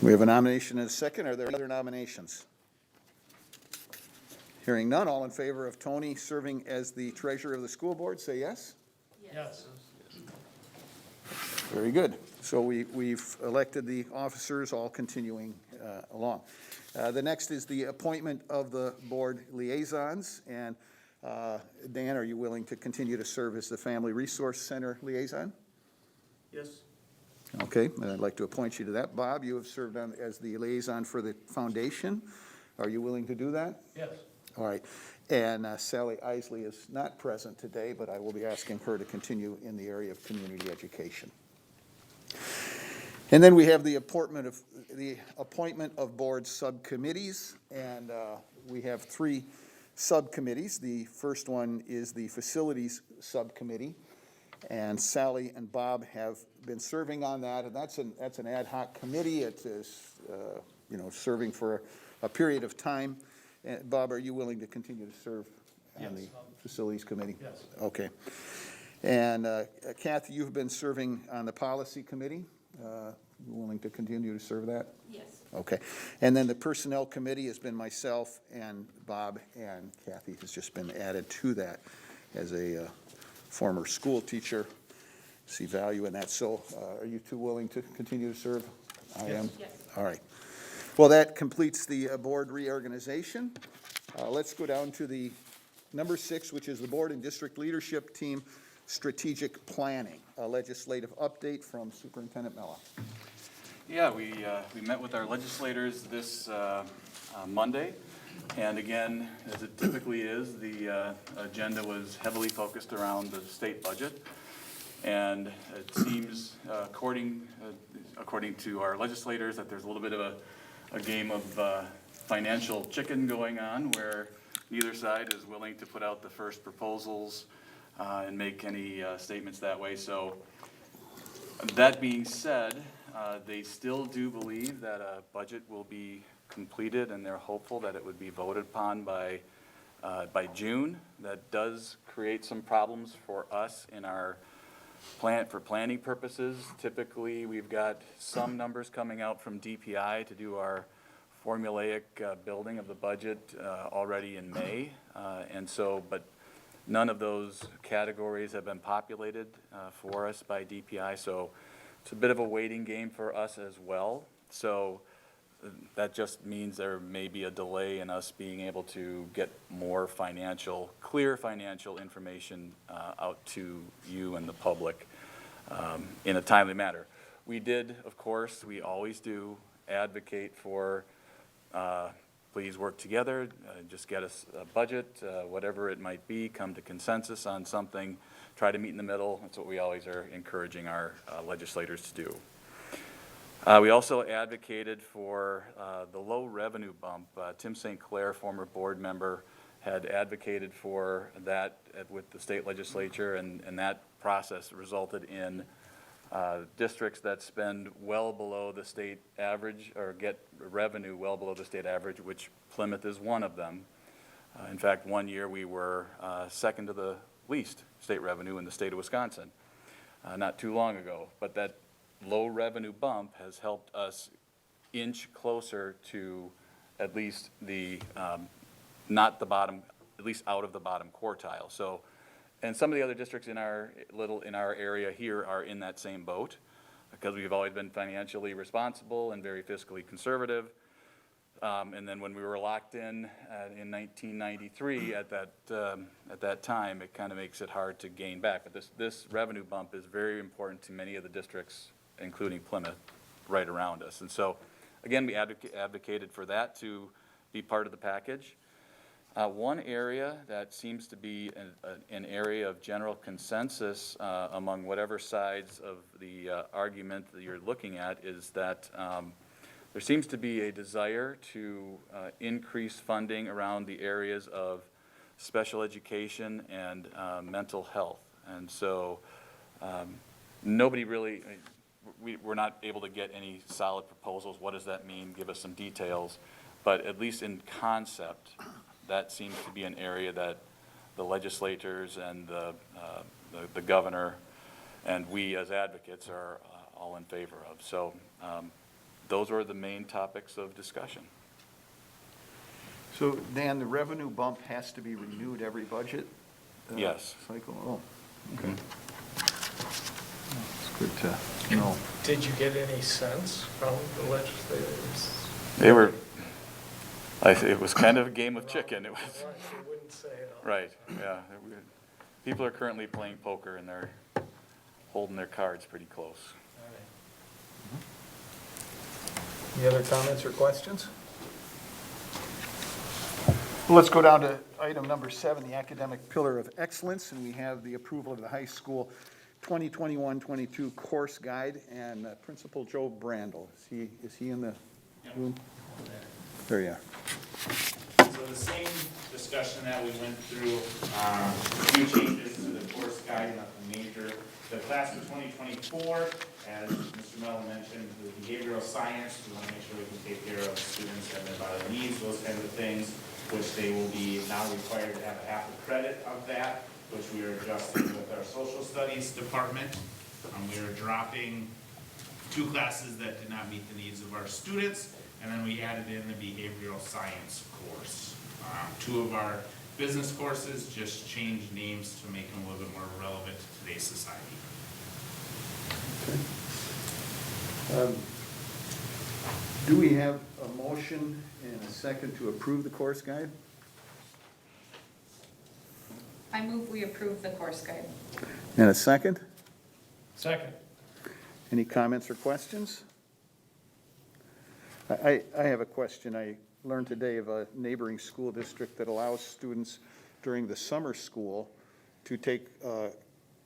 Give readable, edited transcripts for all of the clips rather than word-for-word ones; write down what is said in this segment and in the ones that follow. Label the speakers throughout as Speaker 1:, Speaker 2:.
Speaker 1: We have a nomination and a second. Are there other nominations? Hearing none, all in favor of Tony serving as the treasurer of the school board, say yes.
Speaker 2: Yes.
Speaker 1: Very good. So we've elected the officers, all continuing along. The next is the appointment of the board liaisons. And Dan, are you willing to continue to serve as the Family Resource Center liaison?
Speaker 2: Yes.
Speaker 1: Okay, and I'd like to appoint you to that. Bob, you have served on as the liaison for the foundation. Are you willing to do that?
Speaker 2: Yes.
Speaker 1: All right. And Sally Isley is not present today, but I will be asking her to continue in the area of community education. And then we have the appointment of board subcommittees, and we have 3 subcommittees. The first one is the facilities subcommittee, and Sally and Bob have been serving on that, and that's an ad hoc committee. It is serving for a period of time. And Bob, are you willing to continue to serve on the facilities committee?
Speaker 2: Yes.
Speaker 1: Okay. And Kathy, you've been serving on the policy committee. You willing to continue to serve that?
Speaker 3: Yes.
Speaker 1: Okay. And then the personnel committee has been myself and Bob, and Kathy has just been added to that as a former school teacher. See value in that. So are you two willing to continue to serve? I am.
Speaker 3: Yes.
Speaker 1: All right. Well, that completes the board reorganization. Let's go down to the number 6, which is the board and district leadership team strategic planning. A legislative update from Superintendent Mella.
Speaker 4: Yeah, we met with our legislators this Monday, and again, as it typically is, the agenda was heavily focused around the state budget. And it seems, according to our legislators, that there's a little bit of a game of financial chicken going on, where neither side is willing to put out the first proposals and make any statements that way. So that being said, they still do believe that a budget will be completed, and they're hopeful that it would be voted upon by June. That does create some problems for us in our for planning purposes. Typically, we've got some numbers coming out from DPI to do our formulaic building of the budget already in May, but none of those categories have been populated for us by DPI, so it's a bit of a waiting game for us as well. So that just means there may be a delay in us being able to get more clear financial information out to you and the public in a timely manner. We did, of course, we always do advocate for please work together, just get us a budget, whatever it might be, come to consensus on something, try to meet in the middle. That's what we always are encouraging our legislators to do. We also advocated for the low revenue bump. Tim St. Clair, former board member, had advocated for that with the state legislature, and that process resulted in districts that spend well below the state average or get revenue well below the state average, which Plymouth is one of them. In fact, one year we were second to the least state revenue in the state of Wisconsin not too long ago. But that low revenue bump has helped us inch closer to at least not the bottom, at least out of the bottom quartile. So, and some of the other districts in our area here are in that same boat, because we've always been financially responsible and very fiscally conservative. And then when we were locked in 1993, at that time, it kind of makes it hard to gain back. But this revenue bump is very important to many of the districts, including Plymouth, right around us. And so, again, we advocated for that to be part of the package. One area that seems to be an area of general consensus among whatever sides of the argument that you're looking at is that there seems to be a desire to increase funding around the areas of special education and mental health. And so nobody really, we're not able to get any solid proposals. What does that mean? Give us some details. But at least in concept, that seems to be an area that the legislators and the governor and we as advocates are all in favor of. So those were the main topics of discussion.
Speaker 1: So, Dan, the revenue bump has to be renewed every budget?
Speaker 4: Yes.
Speaker 1: Cycle, oh, okay. It's good to know.
Speaker 2: Did you get any sense from the legislators?
Speaker 4: They were, it was kind of a game of chicken. It was,
Speaker 2: They wouldn't say it all.
Speaker 4: right, yeah. People are currently playing poker and they're holding their cards pretty close.
Speaker 2: All right. Any other comments or questions?
Speaker 1: Well, let's go down to item number 7, the academic pillar of excellence, and we have the approval of the high school 2021-22 course guide, and Principal Joe Brandel. Is he in the room? There you are.
Speaker 3: So the same discussion that we went through, a few changes to the course guide, nothing major. The class for 2024, as Mr. Mello mentioned, the behavioral science, we want to make sure we can take care of students and their bodily needs, those kinds of things, which they will be now required to have half a credit of that, which we are adjusting with our social studies department. We are dropping 2 classes that did not meet the needs of our students, and then we added in the behavioral science course. 2 of our business courses just changed names to make them a little bit more relevant to today's society.
Speaker 1: Do we have a motion and a second to approve the course guide?
Speaker 5: I move we approve the course guide.
Speaker 1: And a second?
Speaker 2: Second.
Speaker 1: Any comments or questions? I have a question. I learned today of a neighboring school district that allows students during the summer school to take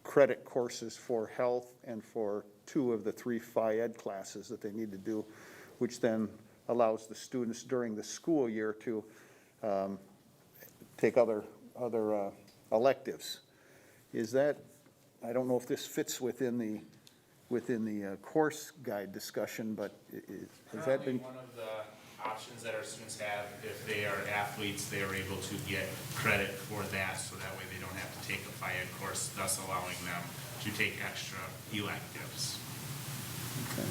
Speaker 1: credit courses for health and for 2 of the 3 Phi Ed classes that they need to do, which then allows the students during the school year to take other electives. Is that, I don't know if this fits within the course guide discussion, but has that been?
Speaker 3: Currently, one of the options that our students have, if they are athletes, they are able to get credit for that, so that way they don't have to take a Phi Ed course, thus allowing them to take extra electives.
Speaker 1: Okay.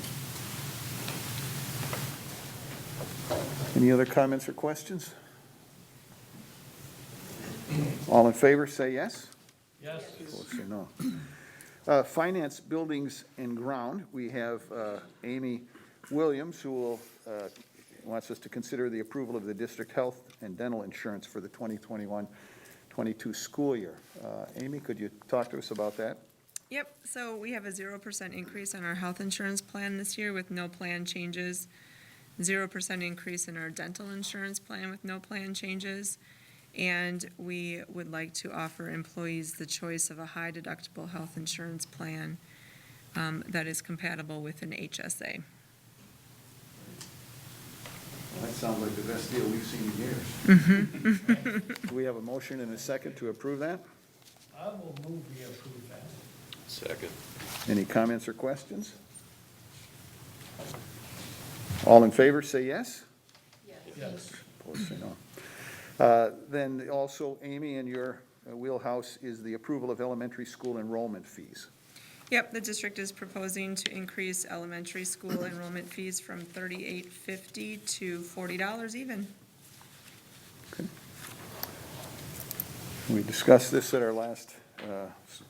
Speaker 1: Any other comments or questions? All in favor, say yes.
Speaker 2: Yes.
Speaker 1: Opposed, say no. Finance, Buildings, and Ground, we have Amy Williams, who will, wants us to consider the approval of the district health and dental insurance for the 2021-22 school year. Amy, could you talk to us about that?
Speaker 6: Yep, so we have a 0% increase on our health insurance plan this year with no plan changes. 0% increase in our dental insurance plan with no plan changes. And we would like to offer employees the choice of a high deductible health insurance plan that is compatible with an HSA.
Speaker 1: Well, that sounds like the best deal we've seen in years. Do we have a motion and a second to approve that?
Speaker 2: I will move we approve that.
Speaker 4: Second.
Speaker 1: Any comments or questions? All in favor, say yes.
Speaker 2: Yes.
Speaker 1: Opposed, say no. Then also, Amy, in your wheelhouse is the approval of elementary school enrollment fees.
Speaker 6: Yep, the district is proposing to increase elementary school enrollment fees from $38.50 to $40 even.
Speaker 1: Okay. We discussed this at our last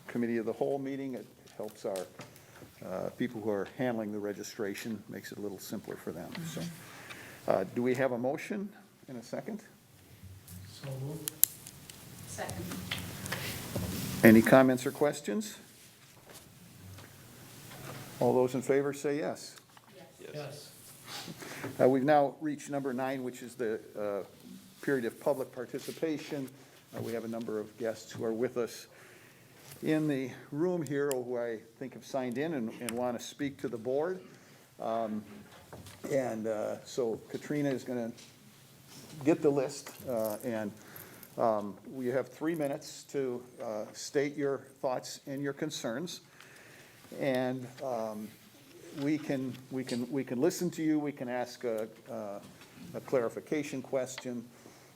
Speaker 1: committee of the whole meeting. It helps our people who are handling the registration, makes it a little simpler for them. So, do we have a motion and a second?
Speaker 2: So moved.
Speaker 5: Second.
Speaker 1: Any comments or questions? All those in favor say yes.
Speaker 2: Yes.
Speaker 1: We've now reached number 9, which is the period of public participation. We have a number of guests who are with us in the room here who I think have signed in and want to speak to the board. So Katrina is going to get the list, and we have 3 minutes to state your thoughts and your concerns. And we can listen to you. We can ask a clarification question.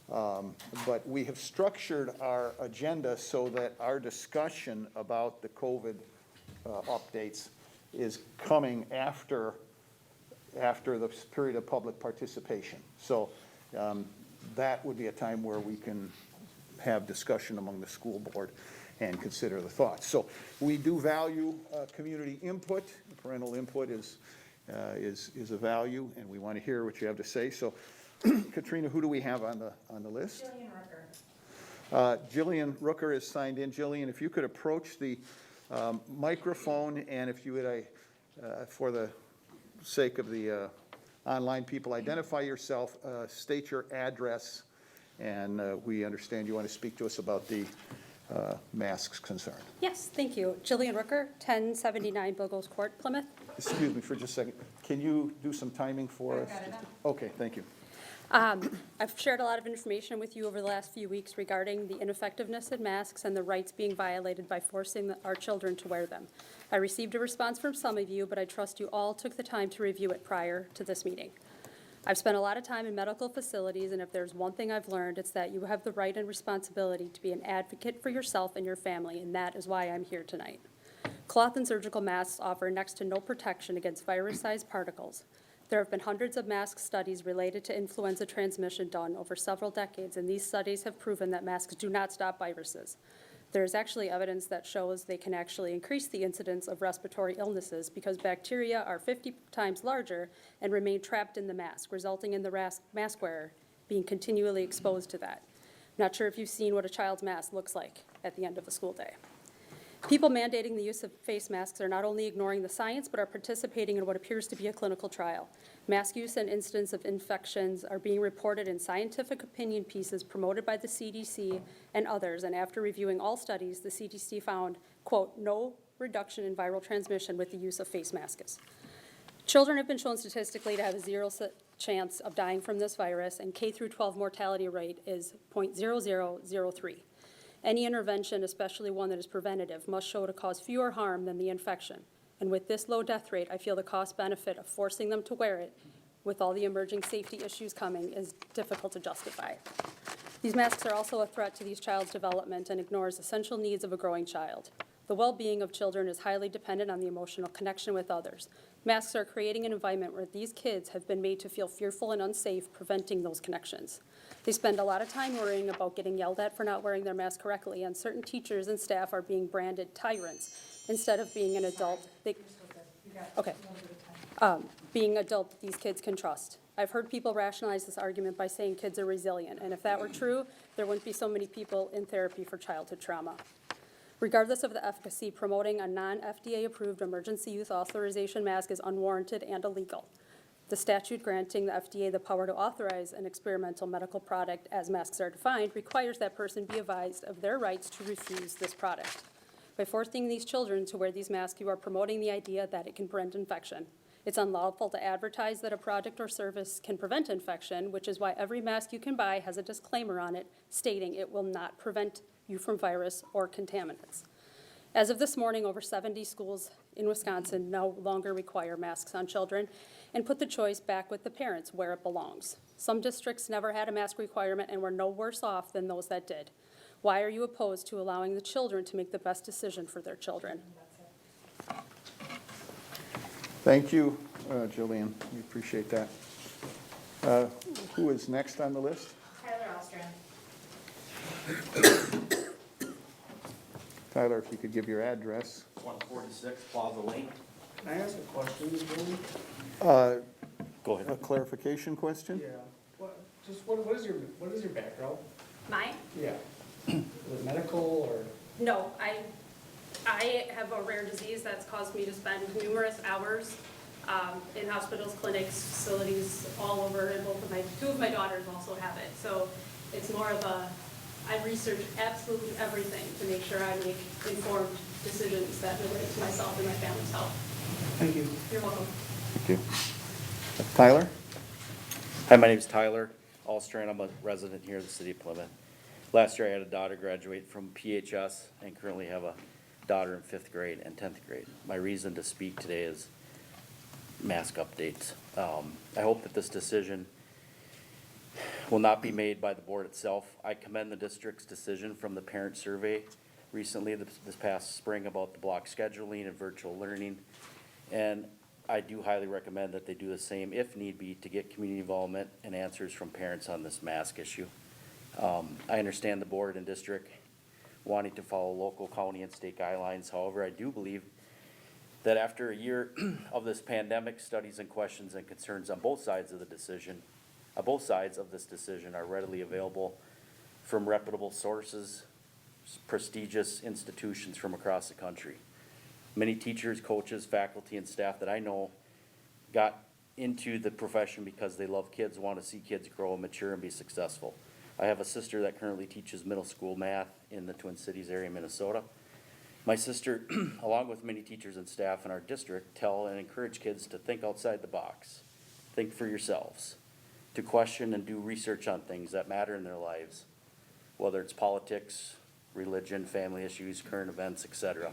Speaker 1: But we have structured our agenda so that our discussion about the COVID updates is coming after after the period of public participation. So that would be a time where we can have discussion among the school board and consider the thoughts. So we do value community input. Parental input is a value, and we want to hear what you have to say. So Katrina, who do we have on the list? Jillian Rooker is signed in. Jillian, if you could approach the microphone, and if you would, for the sake of the online people, identify yourself, state your address, and we understand you want to speak to us about the masks concern.
Speaker 7: Yes, thank you. Jillian Rooker, 1079 Bogos Court, Plymouth.
Speaker 1: Excuse me for just a second. Can you do some timing for us?
Speaker 5: got it up.
Speaker 1: Okay, thank you.
Speaker 7: I've shared a lot of information with you over the last few weeks regarding the ineffectiveness of masks and the rights being violated by forcing our children to wear them. I received a response from some of you, but I trust you all took the time to review it prior to this meeting. I've spent a lot of time in medical facilities, and if there's one thing I've learned, it's that you have the right and responsibility to be an advocate for yourself and your family, and that is why I'm here tonight. Cloth and surgical masks offer next to no protection against virus-sized particles. There have been hundreds of mask studies related to influenza transmission done over several decades, and these studies have proven that masks do not stop viruses. There is actually evidence that shows they can actually increase the incidence of respiratory illnesses because bacteria are 50 times larger and remain trapped in the mask, resulting in the mask wearer being continually exposed to that. Not sure if you've seen what a child's mask looks like at the end of a school day. People mandating the use of face masks are not only ignoring the science, but are participating in what appears to be a clinical trial. Mask use and incidence of infections are being reported in scientific opinion pieces promoted by the CDC and others, and after reviewing all studies, the CDC found, quote, no reduction in viral transmission with the use of face masks. Children have been shown statistically to have a 0 chance of dying from this virus, and K through 12 mortality rate is 0.0003. Any intervention, especially one that is preventative, must show to cause fewer harm than the infection. And with this low death rate, I feel the cost benefit of forcing them to wear it, with all the emerging safety issues coming, is difficult to justify. These masks are also a threat to these child's development and ignores essential needs of a growing child. The well-being of children is highly dependent on the emotional connection with others. Masks are creating an environment where these kids have been made to feel fearful and unsafe, preventing those connections. They spend a lot of time worrying about getting yelled at for not wearing their mask correctly, and certain teachers and staff are being branded tyrants instead of being an adult. Being adult these kids can trust. I've heard people rationalize this argument by saying kids are resilient, and if that were true, there wouldn't be so many people in therapy for childhood trauma. Regardless of the efficacy, promoting a non-FDA-approved emergency use authorization mask is unwarranted and illegal. The statute granting the FDA the power to authorize an experimental medical product as masks are defined requires that person be advised of their rights to refuse this product. By forcing these children to wear these masks, you are promoting the idea that it can prevent infection. It's unlawful to advertise that a product or service can prevent infection, which is why every mask you can buy has a disclaimer on it stating it will not prevent you from virus or contaminants. As of this morning, over 70 schools in Wisconsin no longer require masks on children and put the choice back with the parents where it belongs. Some districts never had a mask requirement and were no worse off than those that did. Why are you opposed to allowing the children to make the best decision for their children?
Speaker 1: Thank you, Jillian. We appreciate that. Who is next on the list?
Speaker 5: Tyler Ostrom.
Speaker 1: Tyler, if you could give your address.
Speaker 8: 146 Plaza Lane.
Speaker 2: Can I ask a question, Julie?
Speaker 8: Go ahead.
Speaker 1: A clarification question?
Speaker 2: Yeah. What is your background?
Speaker 7: Mine?
Speaker 2: Yeah. Is it medical or?
Speaker 7: No, I have a rare disease that's caused me to spend numerous hours in hospitals, clinics, facilities all over, and two of my daughters also have it. So it's more of I research absolutely everything to make sure I make informed decisions that relate to myself and my family's health.
Speaker 2: Thank you.
Speaker 7: You're welcome.
Speaker 1: Thank you. Tyler?
Speaker 8: Hi, my name's Tyler Allstrand. I'm a resident here in the city of Plymouth. Last year I had a daughter graduate from PHS and currently have a daughter in 5th grade and 10th grade. My reason to speak today is mask updates. I hope that this decision will not be made by the board itself. I commend the district's decision from the parent survey recently, this past spring, about the block scheduling and virtual learning. And I do highly recommend that they do the same, if need be, to get community involvement and answers from parents on this mask issue. I understand the board and district wanting to follow local, county, and state guidelines. However, I do believe that after a year of this pandemic, studies and questions and concerns on both sides of the decision, both sides of this decision are readily available from reputable sources, prestigious institutions from across the country. Many teachers, coaches, faculty, and staff that I know got into the profession because they love kids, want to see kids grow and mature and be successful. I have a sister that currently teaches middle school math in the Twin Cities area, Minnesota. My sister, along with many teachers and staff in our district, tell and encourage kids to think outside the box, think for yourselves, to question and do research on things that matter in their lives, whether it's politics, religion, family issues, current events, etc.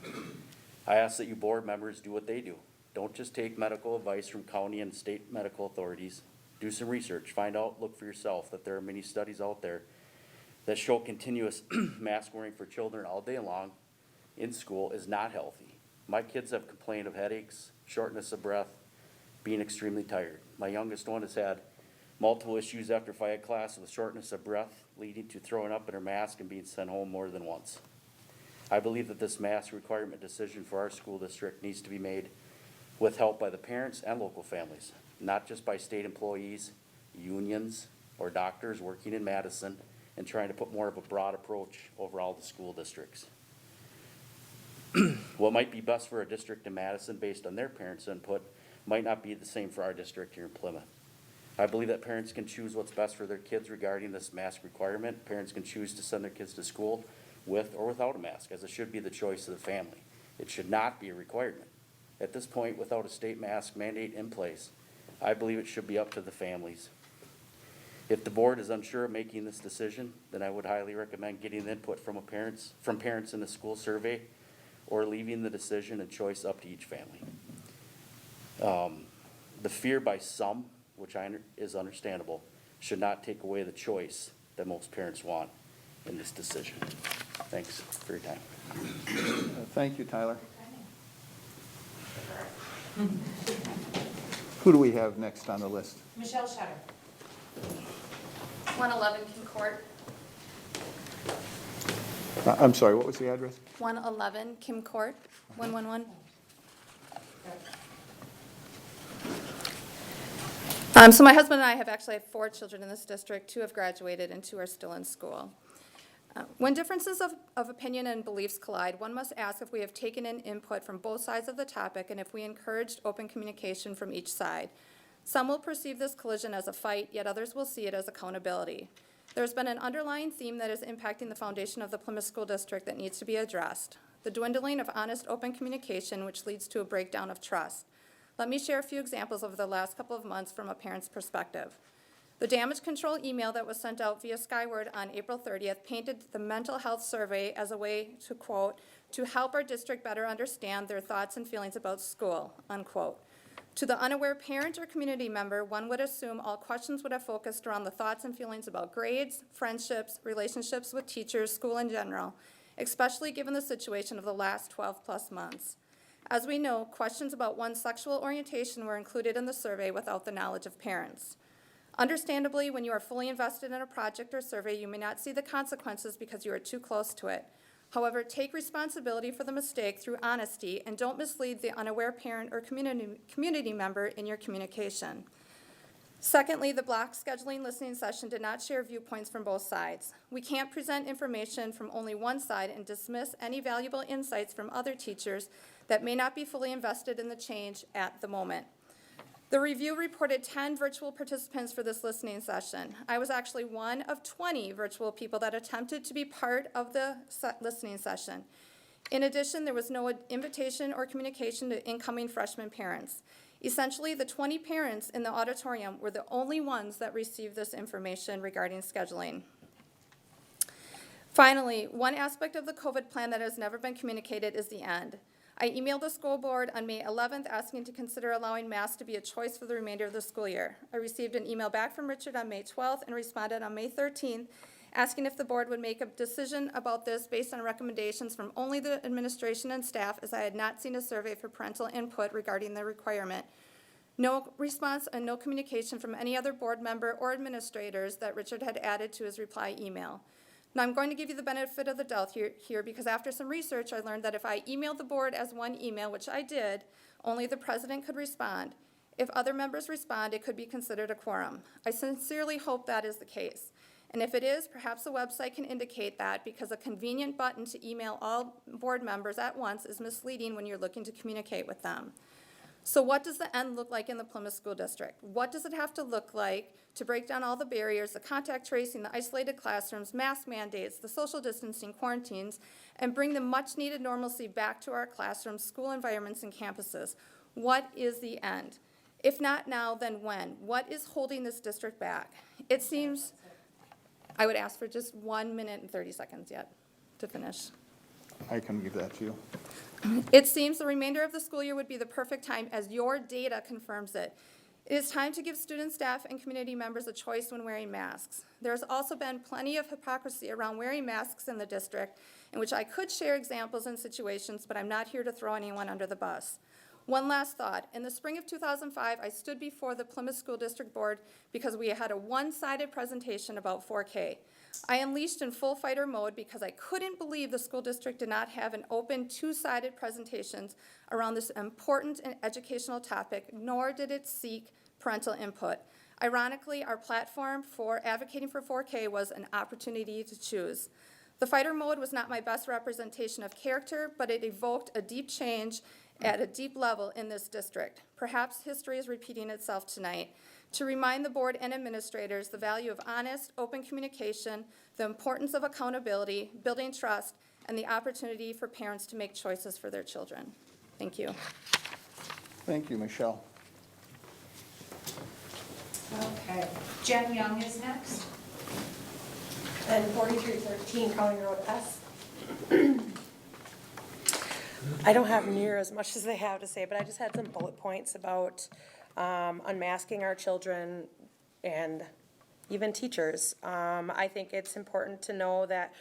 Speaker 8: I ask that you board members do what they do. Don't just take medical advice from county and state medical authorities. Do some research, find out, look for yourself that there are many studies out there that show continuous mask wearing for children all day long in school is not healthy. My kids have complained of headaches, shortness of breath, being extremely tired. My youngest one has had multiple issues after physics class with shortness of breath, leading to throwing up in her mask and being sent home more than once. I believe that this mask requirement decision for our school district needs to be made with help by the parents and local families, not just by state employees, unions, or doctors working in Madison and trying to put more of a broad approach over all the school districts. What might be best for a district in Madison based on their parents' input might not be the same for our district here in Plymouth. I believe that parents can choose what's best for their kids regarding this mask requirement. Parents can choose to send their kids to school with or without a mask, as it should be the choice of the family. It should not be a requirement. At this point, without a state mask mandate in place, I believe it should be up to the families. If the board is unsure of making this decision, then I would highly recommend getting the input from parents in the school survey, or leaving the decision and choice up to each family. The fear by some, which is understandable, should not take away the choice that most parents want in this decision. Thanks for your time.
Speaker 1: Thank you, Tyler. Who do we have next on the list?
Speaker 5: Michelle Shutter.
Speaker 9: 111 Kim Court.
Speaker 1: I'm sorry, what was the address?
Speaker 9: 111 Kim Court, 111. So my husband and I have actually had 4 children in this district. 2 have graduated and 2 are still in school. When differences of opinion and beliefs collide, one must ask if we have taken in input from both sides of the topic and if we encouraged open communication from each side. Some will perceive this collision as a fight, yet others will see it as accountability. There's been an underlying theme that is impacting the foundation of the Plymouth School District that needs to be addressed: the dwindling of honest, open communication, which leads to a breakdown of trust. Let me share a few examples over the last couple of months from a parent's perspective. The damage control email that was sent out via Skyward on April 30th painted the mental health survey as a way to, quote, to help our district better understand their thoughts and feelings about school, unquote. To the unaware parent or community member, one would assume all questions would have focused around the thoughts and feelings about grades, friendships, relationships with teachers, school in general, especially given the situation of the last 12+ months. As we know, questions about one's sexual orientation were included in the survey without the knowledge of parents. Understandably, when you are fully invested in a project or survey, you may not see the consequences because you are too close to it. However, take responsibility for the mistake through honesty and don't mislead the unaware parent or community member in your communication. Secondly, the block scheduling listening session did not share viewpoints from both sides. We can't present information from only one side and dismiss any valuable insights from other teachers that may not be fully invested in the change at the moment. The review reported 10 virtual participants for this listening session. I was actually one of 20 virtual people that attempted to be part of the listening session. In addition, there was no invitation or communication to incoming freshman parents. Essentially, the 20 parents in the auditorium were the only ones that received this information regarding scheduling. Finally, one aspect of the COVID plan that has never been communicated is the end. I emailed the school board on May 11th asking to consider allowing masks to be a choice for the remainder of the school year. I received an email back from Richard on May 12th and responded on May 13th asking if the board would make a decision about this based on recommendations from only the administration and staff, as I had not seen a survey for parental input regarding the requirement No response and no communication from any other board member or administrators that Richard had added to his reply email. Now, I'm going to give you the benefit of the doubt here because after some research, I learned that if I emailed the board as one email, which I did, only the president could respond. If other members respond, it could be considered a quorum. I sincerely hope that is the case. And if it is, perhaps the website can indicate that because a convenient button to email all board members at once is misleading when you're looking to communicate with them. So what does the end look like in the Plymouth School District? What does it have to look like to break down all the barriers, the contact tracing, the isolated classrooms, mask mandates, the social distancing, quarantines, and bring the much-needed normalcy back to our classrooms, school environments, and campuses? What is the end? If not now, then when? What is holding this district back? It seems, I would ask for just 1 minute and 30 seconds yet to finish.
Speaker 1: I can give that to you.
Speaker 9: It seems the remainder of the school year would be the perfect time as your data confirms it. It is time to give students, staff, and community members a choice when wearing masks. There has also been plenty of hypocrisy around wearing masks in the district, in which I could share examples and situations, but I'm not here to throw anyone under the bus. One last thought. In the spring of 2005, I stood before the Plymouth School District Board because we had a one-sided presentation about 4K. I unleashed in full fighter mode because I couldn't believe the school district did not have an open two-sided presentations around this important and educational topic, nor did it seek parental input. Ironically, our platform for advocating for 4K was an opportunity to choose. The fighter mode was not my best representation of character, but it evoked a deep change at a deep level in this district. Perhaps history is repeating itself tonight. To remind the board and administrators the value of honest, open communication, the importance of accountability, building trust, and the opportunity for parents to make choices for their children. Thank you.
Speaker 1: Thank you, Michelle.
Speaker 5: Okay. Jen Young is next.
Speaker 10: And 4313 County Road S. I don't have near as much as they have to say, but I just had some bullet points about unmasking our children and even teachers. I think it's important to know that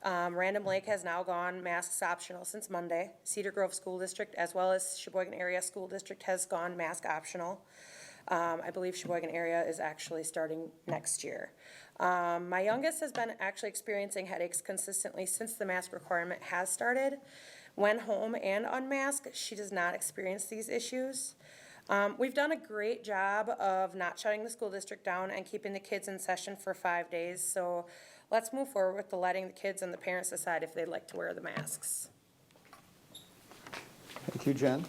Speaker 10: Random Lake has now gone masks optional since Monday. Cedar Grove School District, as well as Sheboygan Area School District, has gone mask optional. I believe Sheboygan Area is actually starting next year. My youngest has been actually experiencing headaches consistently since the mask requirement has started. When home and unmasked, she does not experience these issues. We've done a great job of not shutting the school district down and keeping the kids in session for 5 days. So let's move forward with letting the kids and the parents decide if they'd like to wear the masks.
Speaker 1: Thank you, Jen.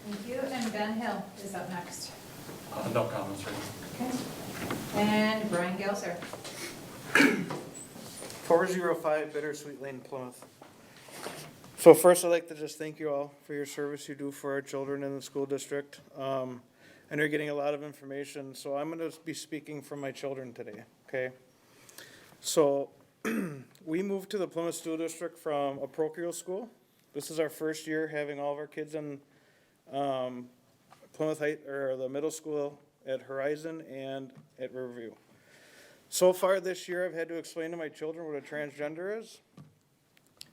Speaker 5: Thank you. And Ben Hill is up next.
Speaker 4: No comments right now.
Speaker 5: Okay. And Brian Gelser.
Speaker 11: 405 Bittersweet Lane, Plymouth. So first, I'd like to just thank you all for your service you do for our children in the school district. And you're getting a lot of information, so I'm going to be speaking for my children today, okay? So we moved to the Plymouth School District from a parochial school. This is our first year having all of our kids in Plymouth Heights, or the middle school at Horizon and at Riverview. So far this year, I've had to explain to my children what a transgender is.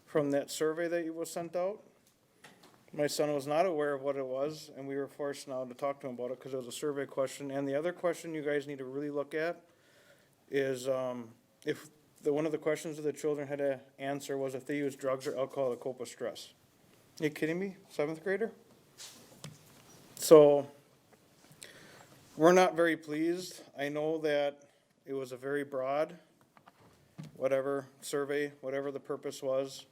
Speaker 11: From that survey that was sent out, my son was not aware of what it was, and we were forced now to talk to him about it because it was a survey question. And the other question you guys need to really look at is if one of the questions that the children had to answer was if they use drugs or alcohol to cope with stress. Are you kidding me? 7th grader? So we're not very pleased. I know that it was a very broad, whatever survey, whatever the purpose was,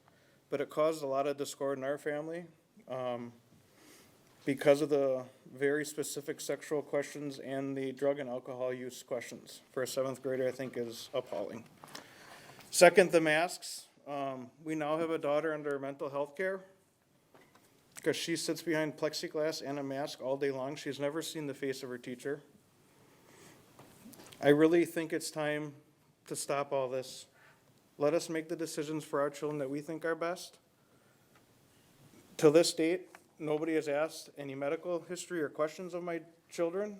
Speaker 11: but it caused a lot of discord in our family because of the very specific sexual questions and the drug and alcohol use questions. For a 7th grader, I think is appalling. Second, the masks. We now have a daughter under mental health care because she sits behind plexiglass and a mask all day long. She's never seen the face of her teacher. I really think it's time to stop all this. Let us make the decisions for our children that we think are best. To this date, nobody has asked any medical history or questions of my children.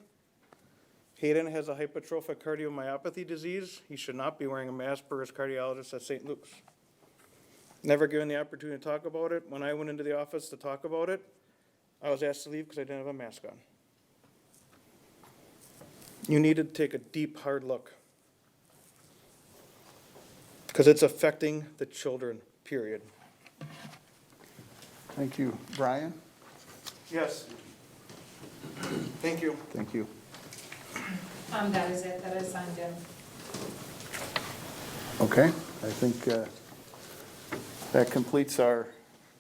Speaker 11: Hayden has a hypertrophic cardiomyopathy disease. He should not be wearing a mask per his cardiologist at St. Luke's. Never given the opportunity to talk about it. When I went into the office to talk about it, I was asked to leave because I didn't have a mask on. You need to take a deep, hard look. Because it's affecting the children, period.
Speaker 1: Thank you. Brian?
Speaker 11: Yes. Thank you.
Speaker 1: Thank you.
Speaker 5: That is it, that is signed in.
Speaker 1: Okay, I think that completes our,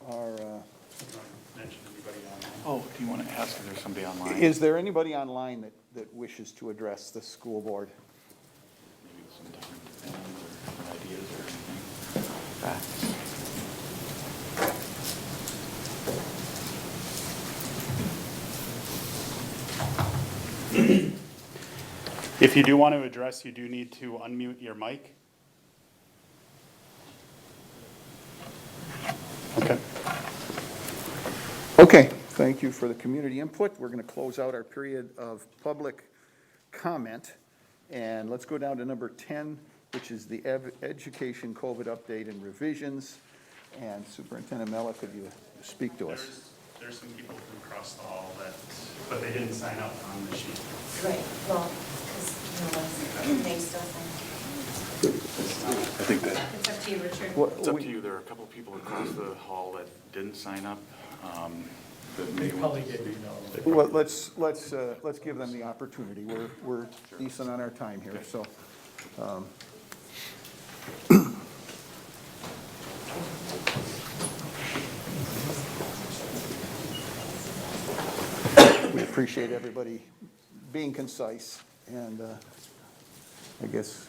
Speaker 4: Mention anybody online? Oh, do you want to ask if there's somebody online?
Speaker 1: is there anybody online that wishes to address the school board?
Speaker 4: Maybe with some different plans or ideas or anything? Facts?
Speaker 12: If you do want to address, you do need to unmute your mic. Okay.
Speaker 1: Okay, thank you for the community input. We're going to close out our period of public comment. And let's go down to number 10, which is the education COVID update and revisions. And Superintendent Mella, could you speak to us?
Speaker 12: There's some people from across the hall that, but they didn't sign up on the sheet.
Speaker 13: Right, well, because, they still think.
Speaker 4: I think that,
Speaker 5: It's up to you, Richard.
Speaker 4: it's up to you. There are a couple people across the hall that didn't sign up. That may
Speaker 2: Probably
Speaker 4: want
Speaker 2: didn't know.
Speaker 1: Well, let's give them the opportunity. We're decent on our time here, so. We appreciate everybody being concise, and I guess.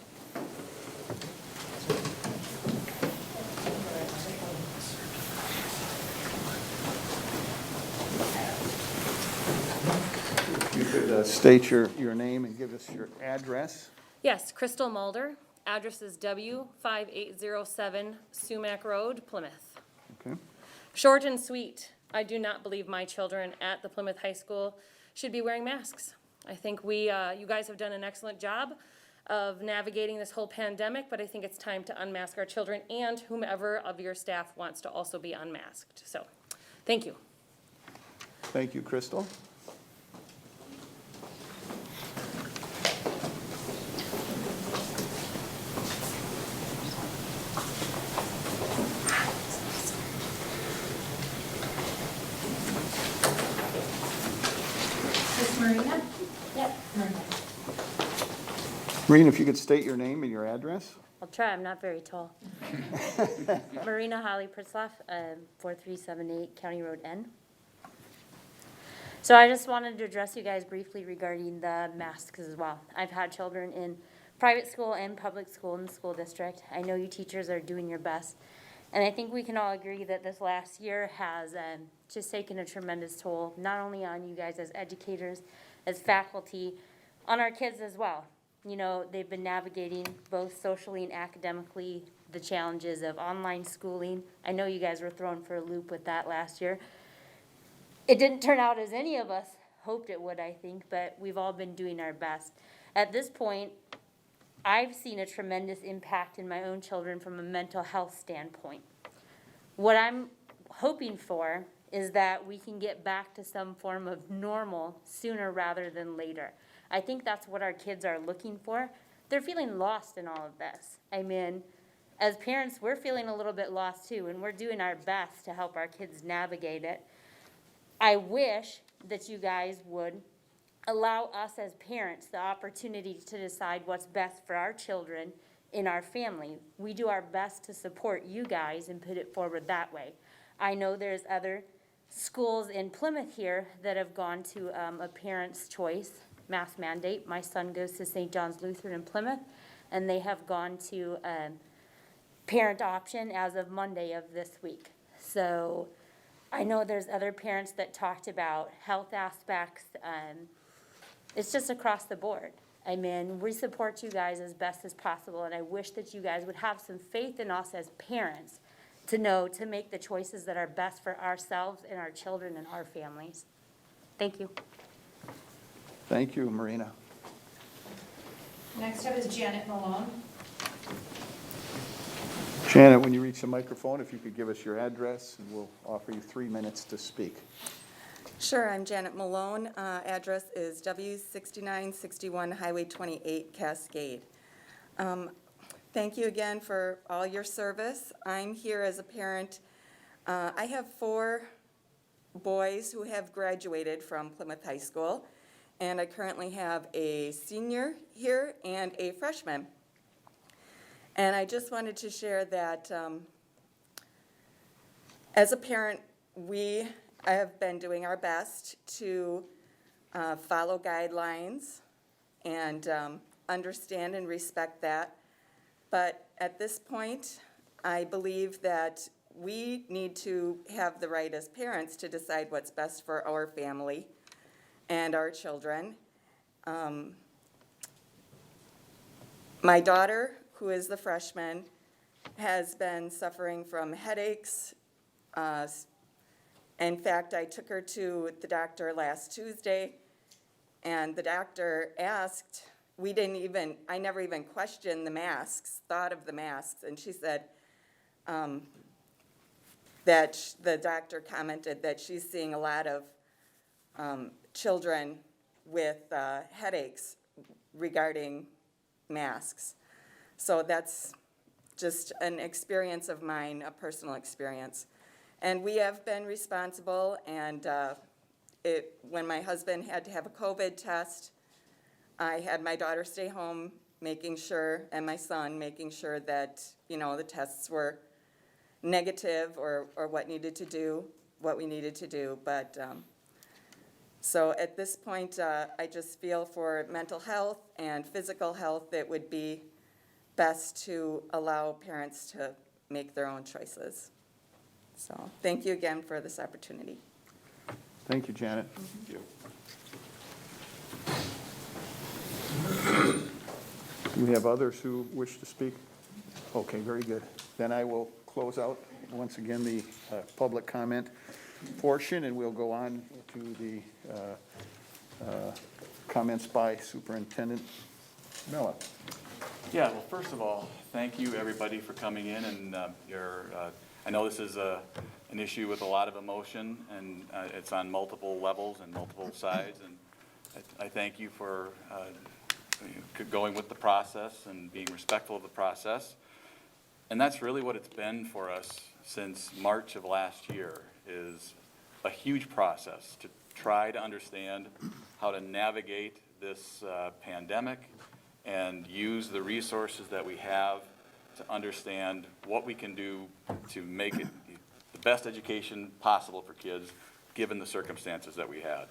Speaker 1: You could state your name and give us your address.
Speaker 13: Yes, Crystal Mulder, address is W5807 Sumac Road, Plymouth.
Speaker 1: Okay.
Speaker 13: Short and sweet, I do not believe my children at the Plymouth High School should be wearing masks. I think you guys have done an excellent job of navigating this whole pandemic, but I think it's time to unmask our children and whomever of your staff wants to also be unmasked. So, thank you.
Speaker 1: Thank you, Crystal.
Speaker 5: Miss Marina?
Speaker 13: Yep.
Speaker 5: Marina.
Speaker 1: Marina, if you could state your name and your address.
Speaker 13: I'll try, I'm not very tall. Marina Holly Pritzloff, 4378 County Road N. So I just wanted to address you guys briefly regarding the masks as well. I've had children in private school and public school in the school district. I know you teachers are doing your best. And I think we can all agree that this last year has just taken a tremendous toll, not only on you guys as educators, as faculty, on our kids as well. You know, they've been navigating both socially and academically the challenges of online schooling. I know you guys were thrown for a loop with that last year. It didn't turn out as any of us hoped it would, I think, but we've all been doing our best. At this point, I've seen a tremendous impact in my own children from a mental health standpoint. What I'm hoping for is that we can get back to some form of normal sooner rather than later. I think that's what our kids are looking for. They're feeling lost in all of this. I mean, as parents, we're feeling a little bit lost too, and we're doing our best to help our kids navigate it. I wish that you guys would allow us as parents the opportunity to decide what's best for our children in our family. We do our best to support you guys and put it forward that way. I know there's other schools in Plymouth here that have gone to a parent's choice mask mandate. My son goes to St. John's Lutheran in Plymouth, and they have gone to parent option as of Monday of this week. So I know there's other parents that talked about health aspects. It's just across the board. I mean, we support you guys as best as possible, and I wish that you guys would have some faith in us as parents to know to make the choices that are best for ourselves and our children and our families. Thank you.
Speaker 1: Thank you, Marina.
Speaker 5: Next up is Janet Malone.
Speaker 1: Janet, when you reach the microphone, if you could give us your address, and we'll offer you 3 minutes to speak.
Speaker 14: Sure, I'm Janet Malone. Address is W6961 Highway 28, Cascade. Thank you again for all your service. I'm here as a parent. I have 4 boys who have graduated from Plymouth High School, and I currently have a senior here and a freshman. And I just wanted to share that as a parent, I have been doing our best to follow guidelines and understand and respect that. But at this point, I believe that we need to have the right as parents to decide what's best for our family and our children. My daughter, who is the freshman, has been suffering from headaches. In fact, I took her to the doctor last Tuesday, and the doctor asked, I never even questioned the masks, thought of the masks, and she said that the doctor commented that she's seeing a lot of children with headaches regarding masks. So that's just an experience of mine, a personal experience. And we have been responsible, and when my husband had to have a COVID test, I had my daughter stay home making sure, and my son making sure that, the tests were negative or what we needed to do. But so at this point, I just feel for mental health and physical health, it would be best to allow parents to make their own choices. So thank you again for this opportunity.
Speaker 1: Thank you, Janet. Do we have others who wish to speak? Okay, very good. Then I will close out once again the public comment portion, and we'll go on to the comments by Superintendent Mella.
Speaker 4: Yeah, well, first of all, thank you, everybody, for coming in, and I know this is an issue with a lot of emotion, and it's on multiple levels and multiple sides, and I thank you for going with the process and being respectful of the process. And that's really what it's been for us since March of last year, is a huge process to try to understand how to navigate this pandemic and use the resources that we have to understand what we can do to make it the best education possible for kids, given the circumstances that we had.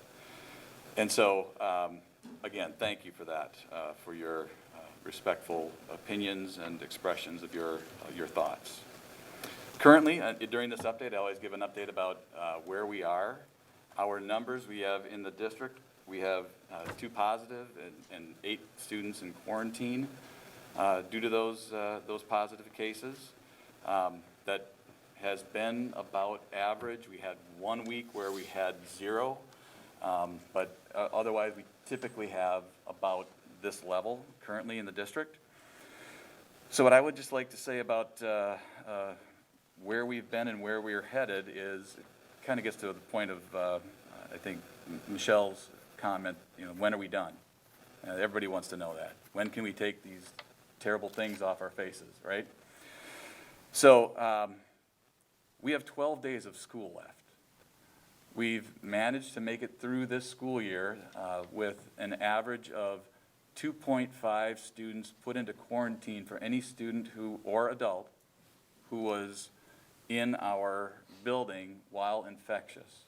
Speaker 4: And so, again, thank you for that, for your respectful opinions and expressions of your thoughts. Currently, during this update, I always give an update about where we are. Our numbers we have in the district, we have 2 positive and 8 students in quarantine due to those positive cases. That has been about average. We had 1 week where we had 0, but otherwise we typically have about this level currently in the district. So what I would just like to say about where we've been and where we're headed is, it kind of gets to the point of, I think, Michelle's comment, when are we done? Everybody wants to know that. When can we take these terrible things off our faces, right? So we have 12 days of school left. We've managed to make it through this school year with an average of 2.5 students put into quarantine for any student or adult who was in our building while infectious.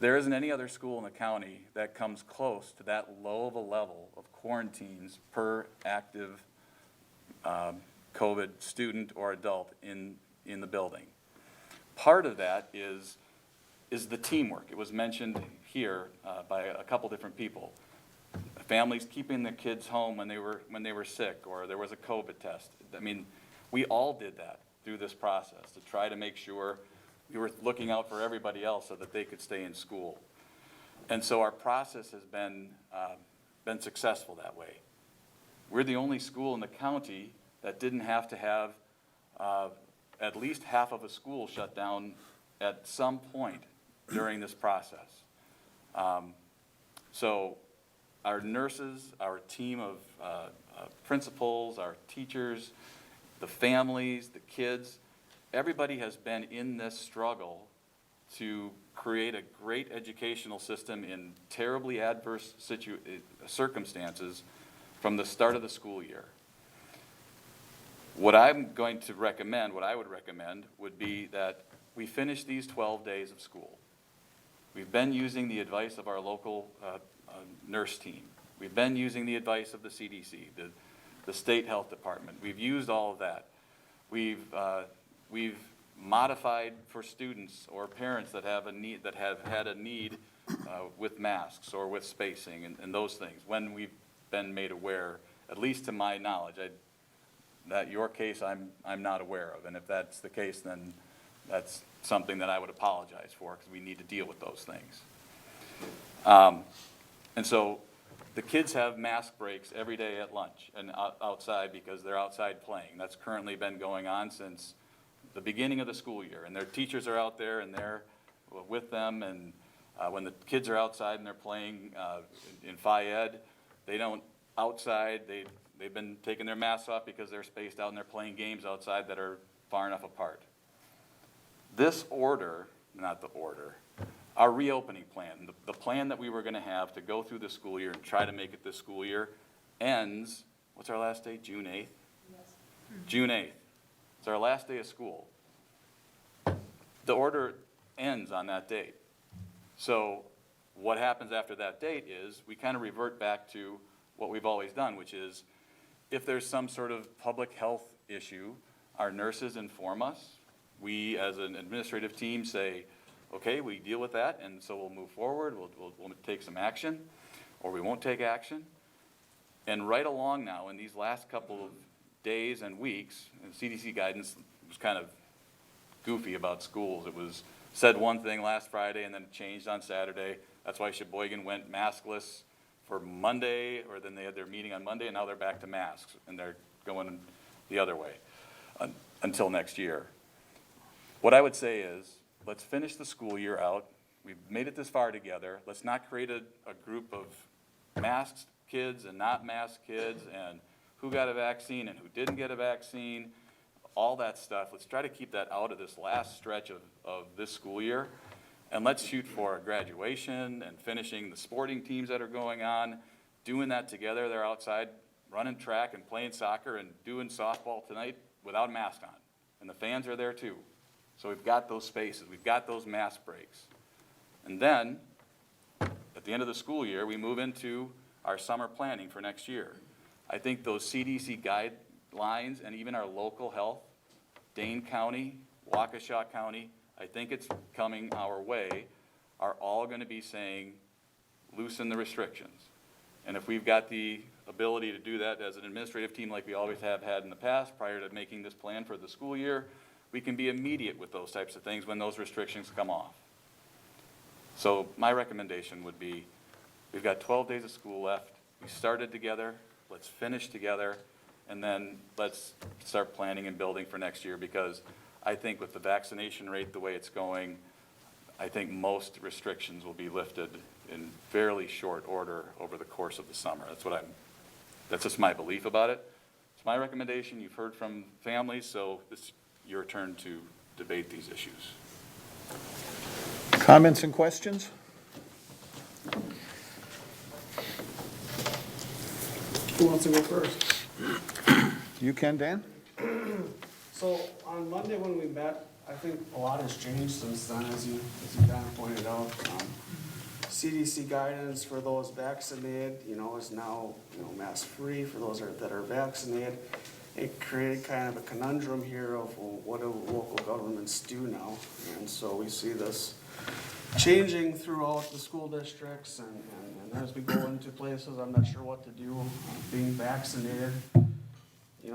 Speaker 4: There isn't any other school in the county that comes close to that low of a level of quarantines per active COVID student or adult in the building. Part of that is the teamwork. It was mentioned here by a couple different people. Families keeping their kids home when they were sick, or there was a COVID test. I mean, we all did that through this process to try to make sure we were looking out for everybody else so that they could stay in school. And so our process has been successful that way. We're the only school in the county that didn't have to have at least half of a school shut down at some point during this process. So our nurses, our team of principals, our teachers, the families, the kids, everybody has been in this struggle to create a great educational system in terribly adverse circumstances from the start of the school year. What I'm going to recommend, what I would recommend, would be that we finish these 12 days of school. We've been using the advice of our local nurse team. We've been using the advice of the CDC, the state health department. We've used all of that. We've modified for students or parents that have a need, that have had a need with masks or with spacing and those things, when we've been made aware, at least to my knowledge. That your case I'm not aware of, and if that's the case, then that's something that I would apologize for, because we need to deal with those things. And so the kids have mask breaks every day at lunch and outside, because they're outside playing. That's currently been going on since the beginning of the school year, and their teachers are out there and they're with them, and when the kids are outside and they're playing in Phi Ed, they don't outside, they've been taking their masks off because they're spaced out and they're playing games outside that are far enough apart. This order, not the order, our reopening plan, the plan that we were going to have to go through the school year and try to make it this school year, ends, what's our last day, June 8th? Yes. June 8th. It's our last day of school. The order ends on that date. So what happens after that date is we kind of revert back to what we've always done, which is if there's some sort of public health issue, our nurses inform us. We, as an administrative team, say, okay, we deal with that, and so we'll move forward, we'll take some action, or we won't take action. And right along now, in these last couple of days and weeks, and CDC guidance was kind of goofy about schools. It was said one thing last Friday and then it changed on Saturday. That's why Sheboygan went maskless for Monday, or then they had their meeting on Monday, and now they're back to masks, and they're going the other way until next year. What I would say is, let's finish the school year out. We've made it this far together. Let's not create a group of masked kids and not masked kids, and who got a vaccine and who didn't get a vaccine, all that stuff. Let's try to keep that out of this last stretch of this school year. And let's shoot for a graduation and finishing the sporting teams that are going on, doing that together. They're outside running track and playing soccer and doing softball tonight without a mask on. And the fans are there too. So we've got those spaces, we've got those mask breaks. And then, at the end of the school year, we move into our summer planning for next year. I think those CDC guidelines and even our local health, Dane County, Waukesha County, I think it's coming our way, are all going to be saying, loosen the restrictions. And if we've got the ability to do that as an administrative team like we always have had in the past prior to making this plan for the school year, we can be immediate with those types of things when those restrictions come off. So my recommendation would be, we've got 12 days of school left. We started together, let's finish together, and then let's start planning and building for next year, because I think with the vaccination rate the way it's going, I think most restrictions will be lifted in fairly short order over the course of the summer. That's just my belief about it. It's my recommendation. You've heard from families, so it's your turn to debate these issues.
Speaker 1: Comments and questions?
Speaker 15: Who wants to go first?
Speaker 1: You can, Dan?
Speaker 15: So on Monday when we met, I think a lot has changed since then, as you kind of pointed out. CDC guidance for those vaccinated, is now, mask-free for those that are vaccinated. It created kind of a conundrum here of, well, what do local governments do now? And so we see this changing throughout the school districts, and as we go into places, I'm not sure what to do being vaccinated.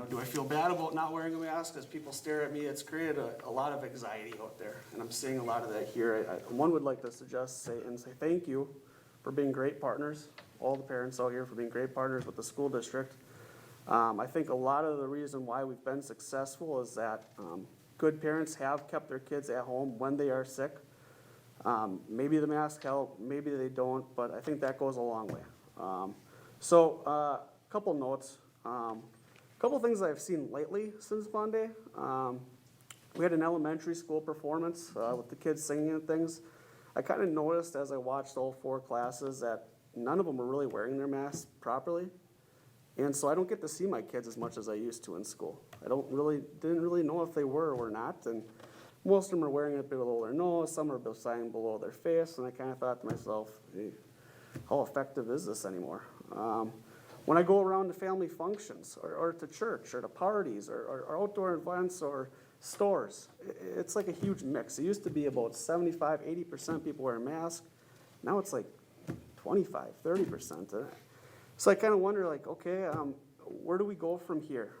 Speaker 15: Do I feel bad about not wearing a mask as people stare at me? It's created a lot of anxiety out there, and I'm seeing a lot of that here. One would like to say thank you for being great partners, all the parents out here for being great partners with the school district. I think a lot of the reason why we've been successful is that good parents have kept their kids at home when they are sick. Maybe the masks help, maybe they don't, but I think that goes a long way. Couple notes. Couple things I've seen lately since Monday. We had an elementary school performance with the kids singing and things. I kind of noticed as I watched all 4 classes that none of them were really wearing their masks properly. And so I don't get to see my kids as much as I used to in school. Didn't really know if they were or not. And most of them are wearing it below their nose, some are signing below their face, and I kind of thought to myself, hey, how effective is this anymore? When I go around to family functions, or to church, or to parties, or outdoor events, or stores, it's like a huge mix. It used to be about 75, 80% people wear a mask. Now it's like 25, 30%. So I kind of wonder, like, okay, where do we go from here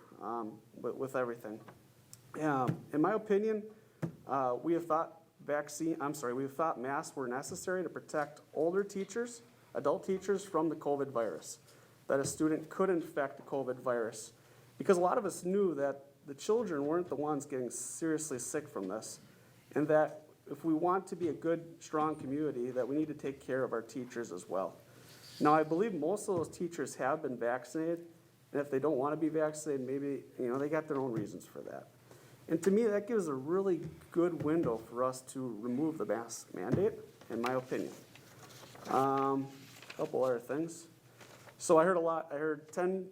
Speaker 15: with everything? In my opinion, we have thought masks were necessary to protect older teachers, adult teachers from the COVID virus, that a student could infect the COVID virus. Because a lot of us knew that the children weren't the ones getting seriously sick from this, and that if we want to be a good, strong community, that we need to take care of our teachers as well. Now, I believe most of those teachers have been vaccinated, and if they don't want to be vaccinated, maybe, they got their own reasons for that. And to me, that gives a really good window for us to remove the mask mandate, in my opinion. Couple other things. So I heard 9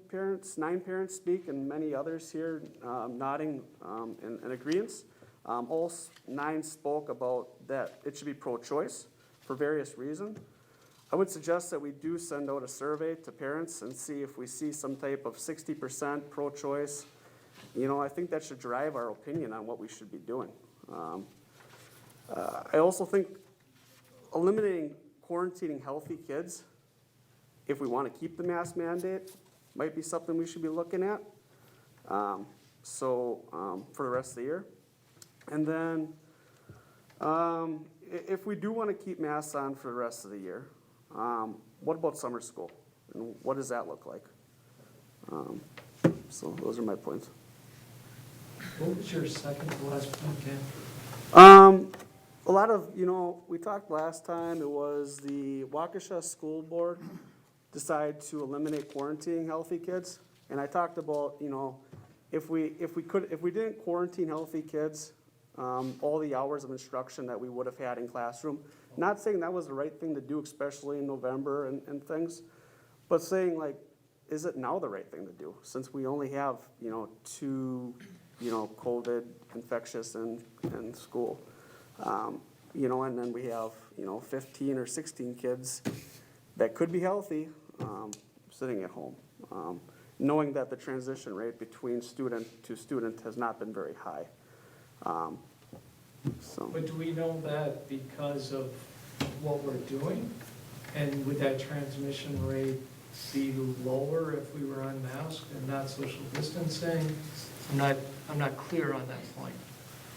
Speaker 15: parents speak, and many others here nodding in agreement. All 9 spoke about that it should be pro-choice for various reasons. I would suggest that we do send out a survey to parents and see if we see some type of 60% pro-choice. I think that should drive our opinion on what we should be doing. I also think eliminating quarantining healthy kids, if we want to keep the mask mandate, might be something we should be looking at. For the rest of the year. And then, if we do want to keep masks on for the rest of the year, what about summer school? And what does that look like? So those are my points.
Speaker 2: What was your second to last point, Dan?
Speaker 15: A lot of, we talked last time, it was the Waukesha School Board decided to eliminate quarantining healthy kids. And I talked about, if we didn't quarantine healthy kids, all the hours of instruction that we would have had in classroom. Not saying that was the right thing to do, especially in November and things, but saying, like, is it now the right thing to do? Since we only have, 2, COVID infectious in school. And then we have, 15 or 16 kids that could be healthy sitting at home, knowing that the transition rate between student to student has not been very high.
Speaker 2: But do we know that because of what we're doing? And would that transmission rate be lower if we were unmasked and not social distancing? I'm not clear on that point.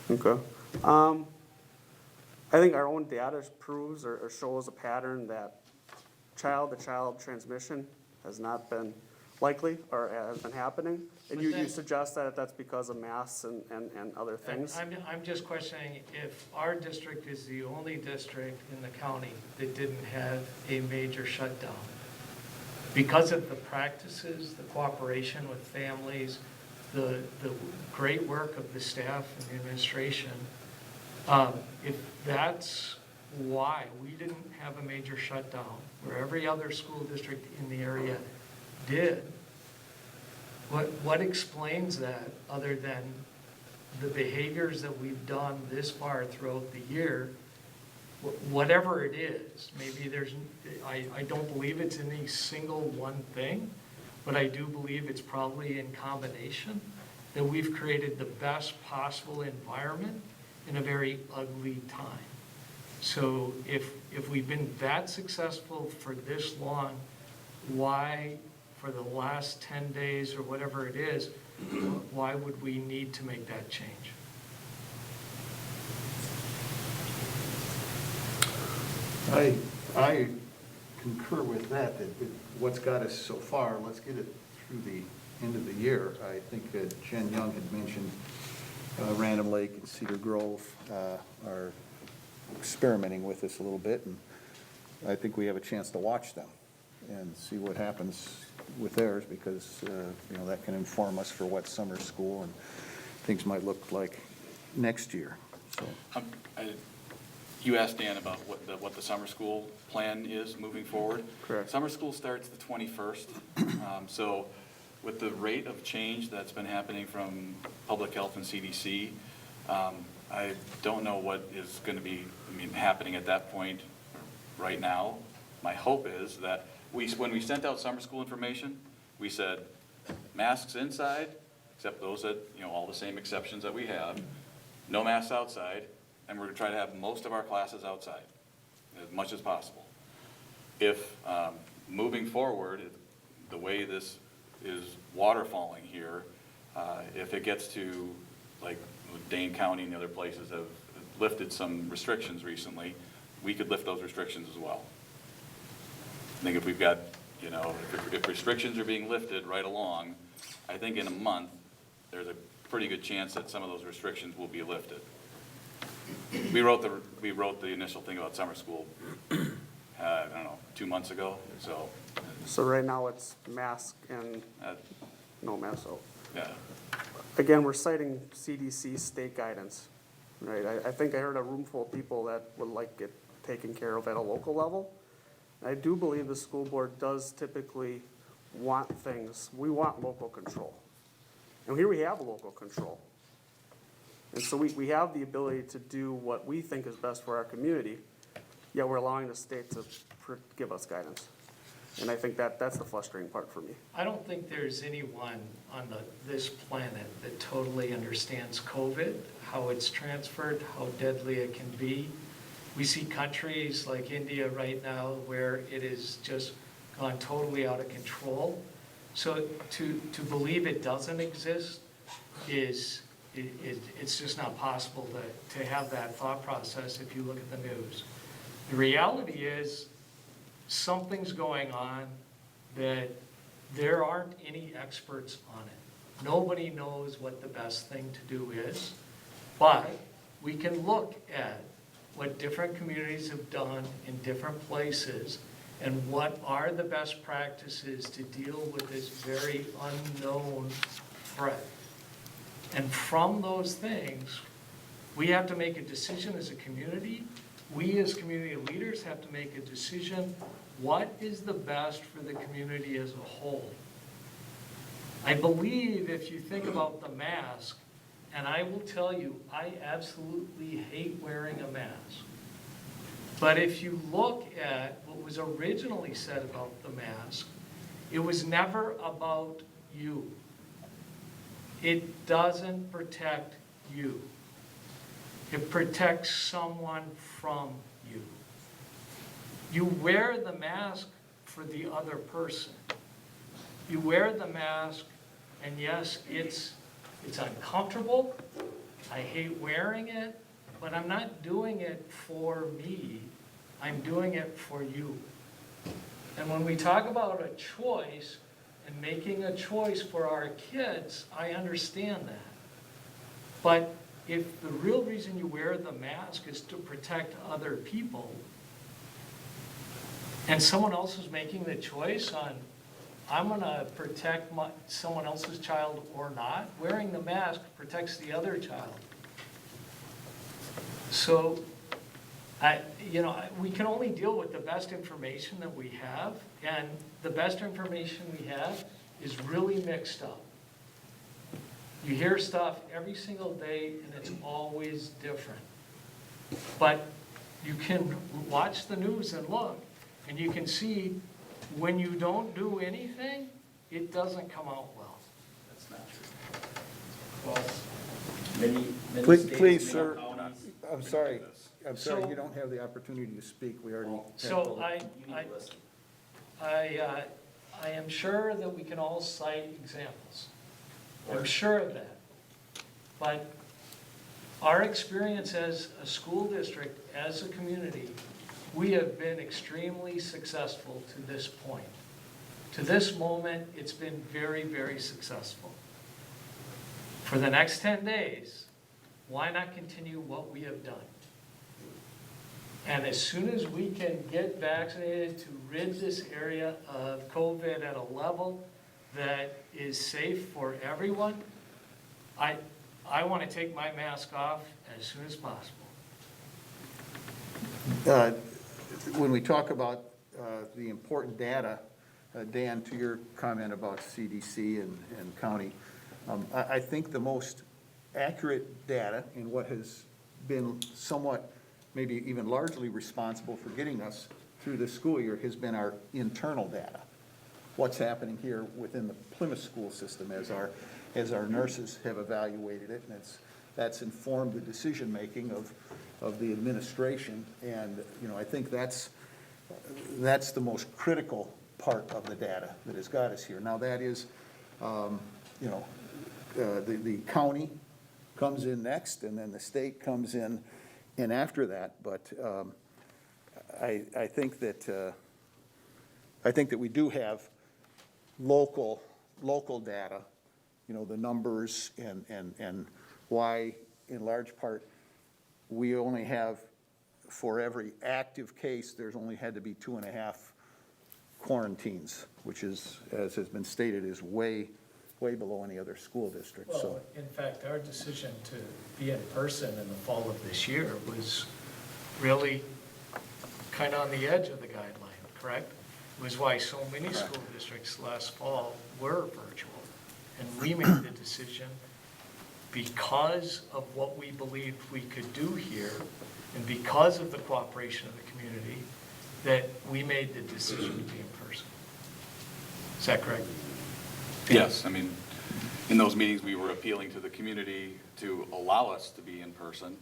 Speaker 15: Okay. I think our own data proves or shows a pattern that child-to-child transmission has not been likely or has been happening. And you suggest that that's because of masks and other things?
Speaker 2: I'm just questioning if our district is the only district in the county that didn't have a major shutdown. Because of the practices, the cooperation with families, the great work of the staff and the administration, if that's why we didn't have a major shutdown, where every other school district in the area did, what explains that other than the behaviors that we've done this far throughout the year? Whatever it is, maybe I don't believe it's any single one thing, but I do believe it's probably in combination that we've created the best possible environment in a very ugly time. So if we've been that successful for this long, why for the last 10 days or whatever it is, why would we need to make that change?
Speaker 1: I concur with that what's got us so far, let's get it through the end of the year. I think Jen Young had mentioned Random Lake and Cedar Grove are experimenting with this a little bit, and I think we have a chance to watch them and see what happens with theirs, because, you know, that can inform us for what summer school and things might look like next year, so.
Speaker 4: You asked Dan about what the summer school plan is moving forward.
Speaker 11: Correct.
Speaker 4: Summer school starts the 21st. So with the rate of change that's been happening from public health and CDC, I don't know what is going to be, happening at that point right now. My hope is that when we sent out summer school information, we said masks inside, except those that, all the same exceptions that we have, no masks outside, and we're going to try to have most of our classes outside as much as possible. If moving forward, the way this is waterfalling here, if it gets to, like Dane County and the other places have lifted some restrictions recently, we could lift those restrictions as well. I think if we've got, if restrictions are being lifted right along, I think in a month, there's a pretty good chance that some of those restrictions will be lifted. We wrote the initial thing about summer school, I don't know, 2 months ago, so.
Speaker 15: So right now it's mask and no mask, so.
Speaker 4: Yeah.
Speaker 15: Again, we're citing CDC state guidance, right? I think I heard a room full of people that would like it taken care of at a local level. I do believe the school board does typically want things, we want local control. And here we have local control. And so we have the ability to do what we think is best for our community, yet we're allowing the state to give us guidance. And I think that's the frustrating part for me.
Speaker 2: I don't think there's anyone on this planet that totally understands COVID, how it's transferred, how deadly it can be. We see countries like India right now where it is just gone totally out of control. So to believe it doesn't exist is, it's just not possible to have that thought process if you look at the news. The reality is something's going on that there aren't any experts on it. Nobody knows what the best thing to do is, but we can look at what different communities have done in different places and what are the best practices to deal with this very unknown threat. And from those things, we have to make a decision as a community. We as community leaders have to make a decision, what is the best for the community as a whole? I believe if you think about the mask, and I will tell you, I absolutely hate wearing a mask. But if you look at what was originally said about the mask, it was never about you. It doesn't protect you. It protects someone from you. You wear the mask for the other person. You wear the mask, and yes, it's uncomfortable. I hate wearing it, but I'm not doing it for me. I'm doing it for you. And when we talk about a choice and making a choice for our kids, I understand that. But if the real reason you wear the mask is to protect other people, and someone else is making the choice on, I'm going to protect someone else's child or not, wearing the mask protects the other child. So, we can only deal with the best information that we have, and the best information we have is really mixed up. You hear stuff every single day, and it's always different. But you can watch the news and look, and you can see when you don't do anything, it doesn't come out well.
Speaker 8: That's not true. Well, many states,
Speaker 1: Please,
Speaker 8: many
Speaker 1: sir,
Speaker 8: counties
Speaker 1: I'm sorry,
Speaker 2: So-
Speaker 1: you don't have the opportunity to speak, we already.
Speaker 2: So
Speaker 8: You need to listen.
Speaker 2: I am sure that we can all cite examples. I'm sure of that. But our experience as a school district, as a community, we have been extremely successful to this point. To this moment, it's been very, very successful. For the next 10 days, why not continue what we have done? And as soon as we can get vaccinated to rid this area of COVID at a level that is safe for everyone, I want to take my mask off as soon as possible.
Speaker 1: When we talk about the important data, Dan, to your comment about CDC and county, I think the most accurate data and what has been somewhat, maybe even largely responsible for getting us through this school year has been our internal data. What's happening here within the Plymouth school system as our nurses have evaluated it, and that's informed the decision-making of the administration. And, you know, I think that's the most critical part of the data that has got us here. Now, that is, you know, the county comes in next, and then the state comes in after that. But I think that we do have local data, you know, the numbers and why, in large part, we only have, for every active case, there's only had to be 2.5 quarantines, which is, as has been stated, is way below any other school district. So,
Speaker 2: Well, in fact, our decision to be in person in the fall of this year was really kind of on the edge of the guideline, correct? It was why so many school districts last fall were virtual. And we made the decision because of what we believed we could do here and because of the cooperation of the community, that we made the decision to be in person. Is that correct?
Speaker 4: Yes, I mean, in those meetings, we were appealing to the community to allow us to be in person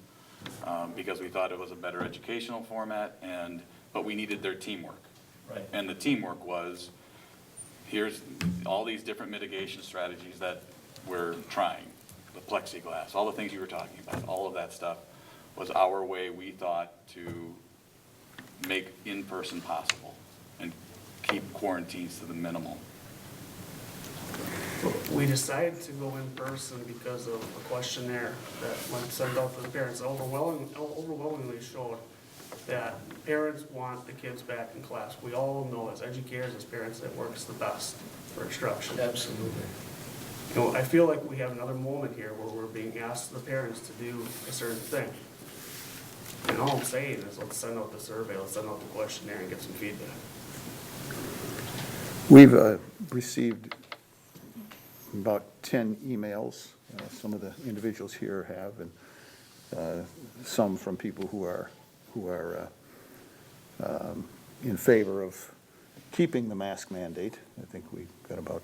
Speaker 4: because we thought it was a better educational format, but we needed their teamwork.
Speaker 2: Right.
Speaker 4: And the teamwork was, here's all these different mitigation strategies that we're trying, the plexiglass, all the things you were talking about, all of that stuff was our way, we thought, to make in-person possible and keep quarantines to the minimal.
Speaker 15: We decided to go in person because of a questionnaire that went sent out to the parents. Overwhelmingly showed that parents want the kids back in class. We all know as educators, as parents, that works the best for instruction.
Speaker 2: Absolutely.
Speaker 15: You know, I feel like we have another moment here where we're being asked the parents to do a certain thing. And all I'm saying is let's send out the survey, let's send out the questionnaire and get some feedback.
Speaker 1: we've received about 10 emails. Some of the individuals here have, and some from people who are in favor of keeping the mask mandate. I think we got about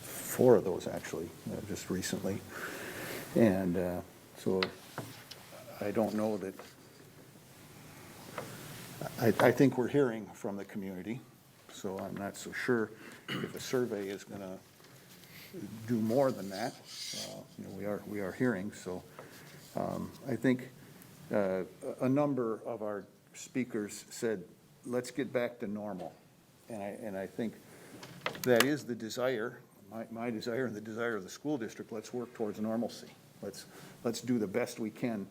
Speaker 1: 4 of those actually just recently. And so I don't know that, I think we're hearing from the community, so I'm not so sure if a survey is going to do more than that. You know, we are hearing, so I think a number of our speakers said, let's get back to normal. And I think that is the desire, my desire and the desire of the school district. Let's work towards normalcy. Let's do the best we can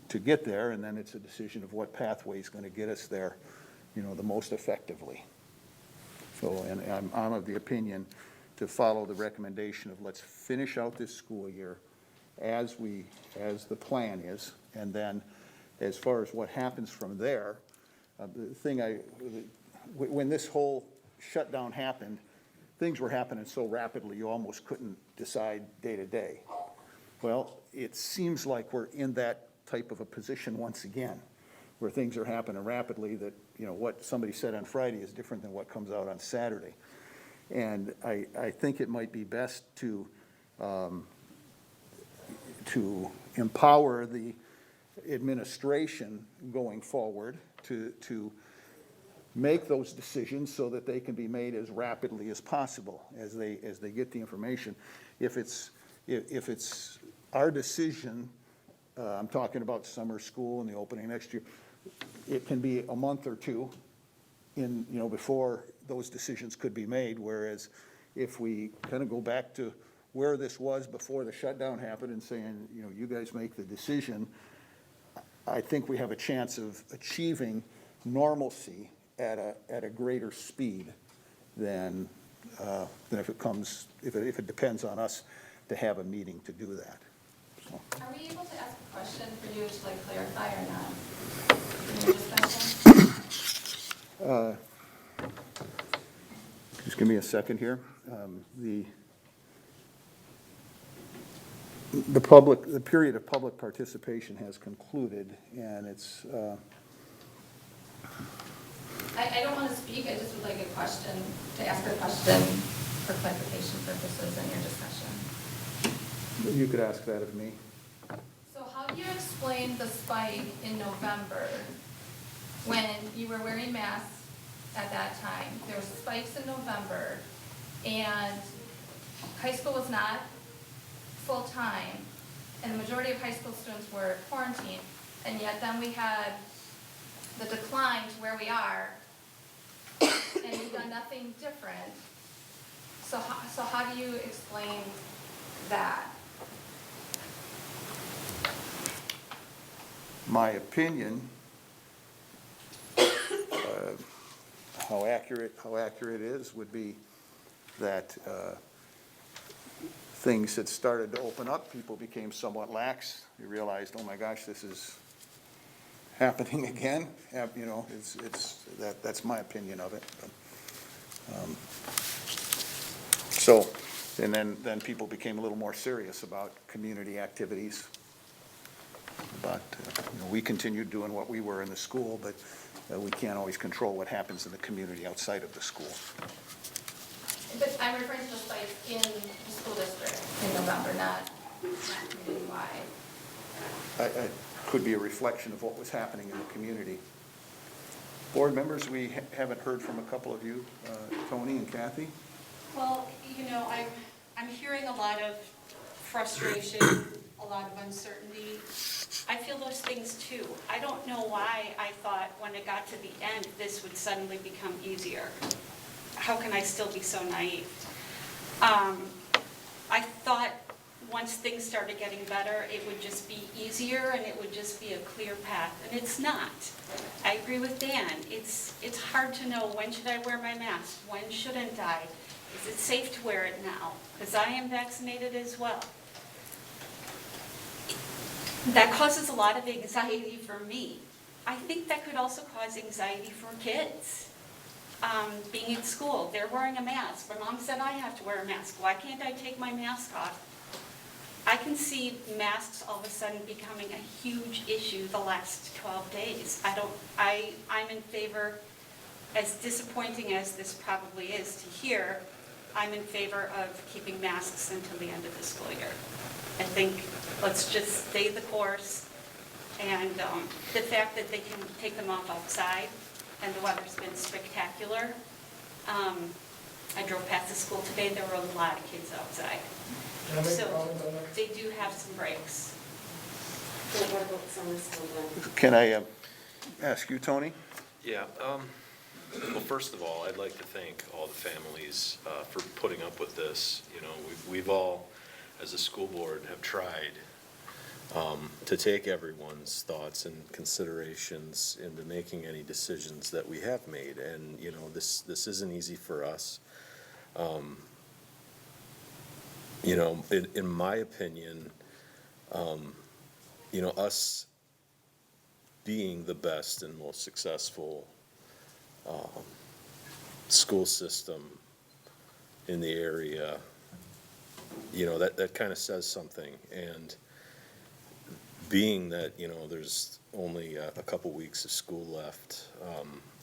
Speaker 1: to get there, and then it's a decision of what pathway is going to get us there, you know, the most effectively. So, and I'm of the opinion to follow the recommendation of let's finish out this school year as the plan is, and then as far as what happens from there, the thing when this whole shutdown happened, things were happening so rapidly you almost couldn't decide day to day. Well, it seems like we're in that type of a position once again, where things are happening rapidly that, you know, what somebody said on Friday is different than what comes out on Saturday. And I think it might be best to empower the administration going forward to make those decisions so that they can be made as rapidly as possible as they get the information. If it's our decision, I'm talking about summer school and the opening next year, it can be a month or 2 in, you know, before those decisions could be made, whereas if we kind of go back to where this was before the shutdown happened and saying, you know, you guys make the decision, I think we have a chance of achieving normalcy at a greater speed than if it comes, if it depends on us to have a meeting to do that. So,
Speaker 9: Are we able to ask a question for you to like clarify or not? In your discussion?
Speaker 1: Just give me a second here. The period of public participation has concluded, and it's,
Speaker 9: I don't want to speak, I just would like a question, to ask a question for clarification purposes in your discussion.
Speaker 1: you could ask that of me.
Speaker 9: So how do you explain the spike in November when you were wearing masks at that time? There were spikes in November and high school was not full-time and the majority of high school students were quarantined, and yet then we had the decline to where we are and we've done nothing different. So how do you explain that?
Speaker 1: My opinion, how accurate it is would be that things had started to open up, people became somewhat lax. You realized, oh my gosh, this is happening again. You know, that's my opinion of it. So, and then people became a little more serious about community activities. But we continued doing what we were in the school, but we can't always control what happens in the community outside of the school.
Speaker 9: But I'm referring to the spike in the school district in November, not community-wide.
Speaker 1: It could be a reflection of what was happening in the community. Board members, we haven't heard from a couple of you, Tony and Kathy.
Speaker 16: Well, you know, I'm hearing a lot of frustration, a lot of uncertainty. I feel those things too. I don't know why I thought when it got to the end, this would suddenly become easier. How can I still be so naive? I thought once things started getting better, it would just be easier and it would just be a clear path, and it's not. I agree with Dan. It's hard to know, when should I wear my mask? When shouldn't I? Is it safe to wear it now? Because I am vaccinated as well. That causes a lot of anxiety for me. I think that could also cause anxiety for kids. Being in school, they're wearing a mask. My mom said I have to wear a mask. Why can't I take my mask off? I can see masks all of a sudden becoming a huge issue the last 12 days. I'm in favor, as disappointing as this probably is to hear, I'm in favor of keeping masks until the end of the school year. I think let's just stay the course, and the fact that they can take them off outside, and the weather's been spectacular. I drove past the school today, there were a lot of kids outside. So they do have some breaks. So what about summer school then?
Speaker 1: Can I ask you, Tony?
Speaker 17: Yeah, well, first of all, I'd like to thank all the families for putting up with this. You know, we've all, as a school board, have tried to take everyone's thoughts and considerations into making any decisions that we have made. And, you know, this isn't easy for us. You know, in my opinion, you know, us being the best and most successful school system in the area, you know, that kind of says something. And being that, you know, there's only a couple weeks of school left,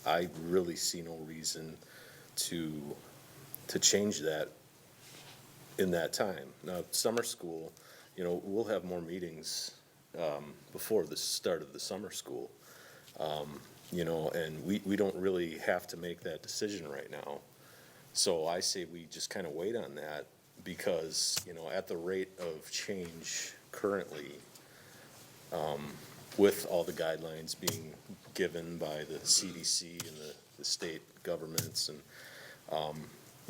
Speaker 17: I really see no reason to change that in that time. Now, summer school, you know, we'll have more meetings before the start of the summer school. You know, and we don't really have to make that decision right now. So I say we just kind of wait on that, because, you know, at the rate of change currently, with all the guidelines being given by the CDC and the state governments, and,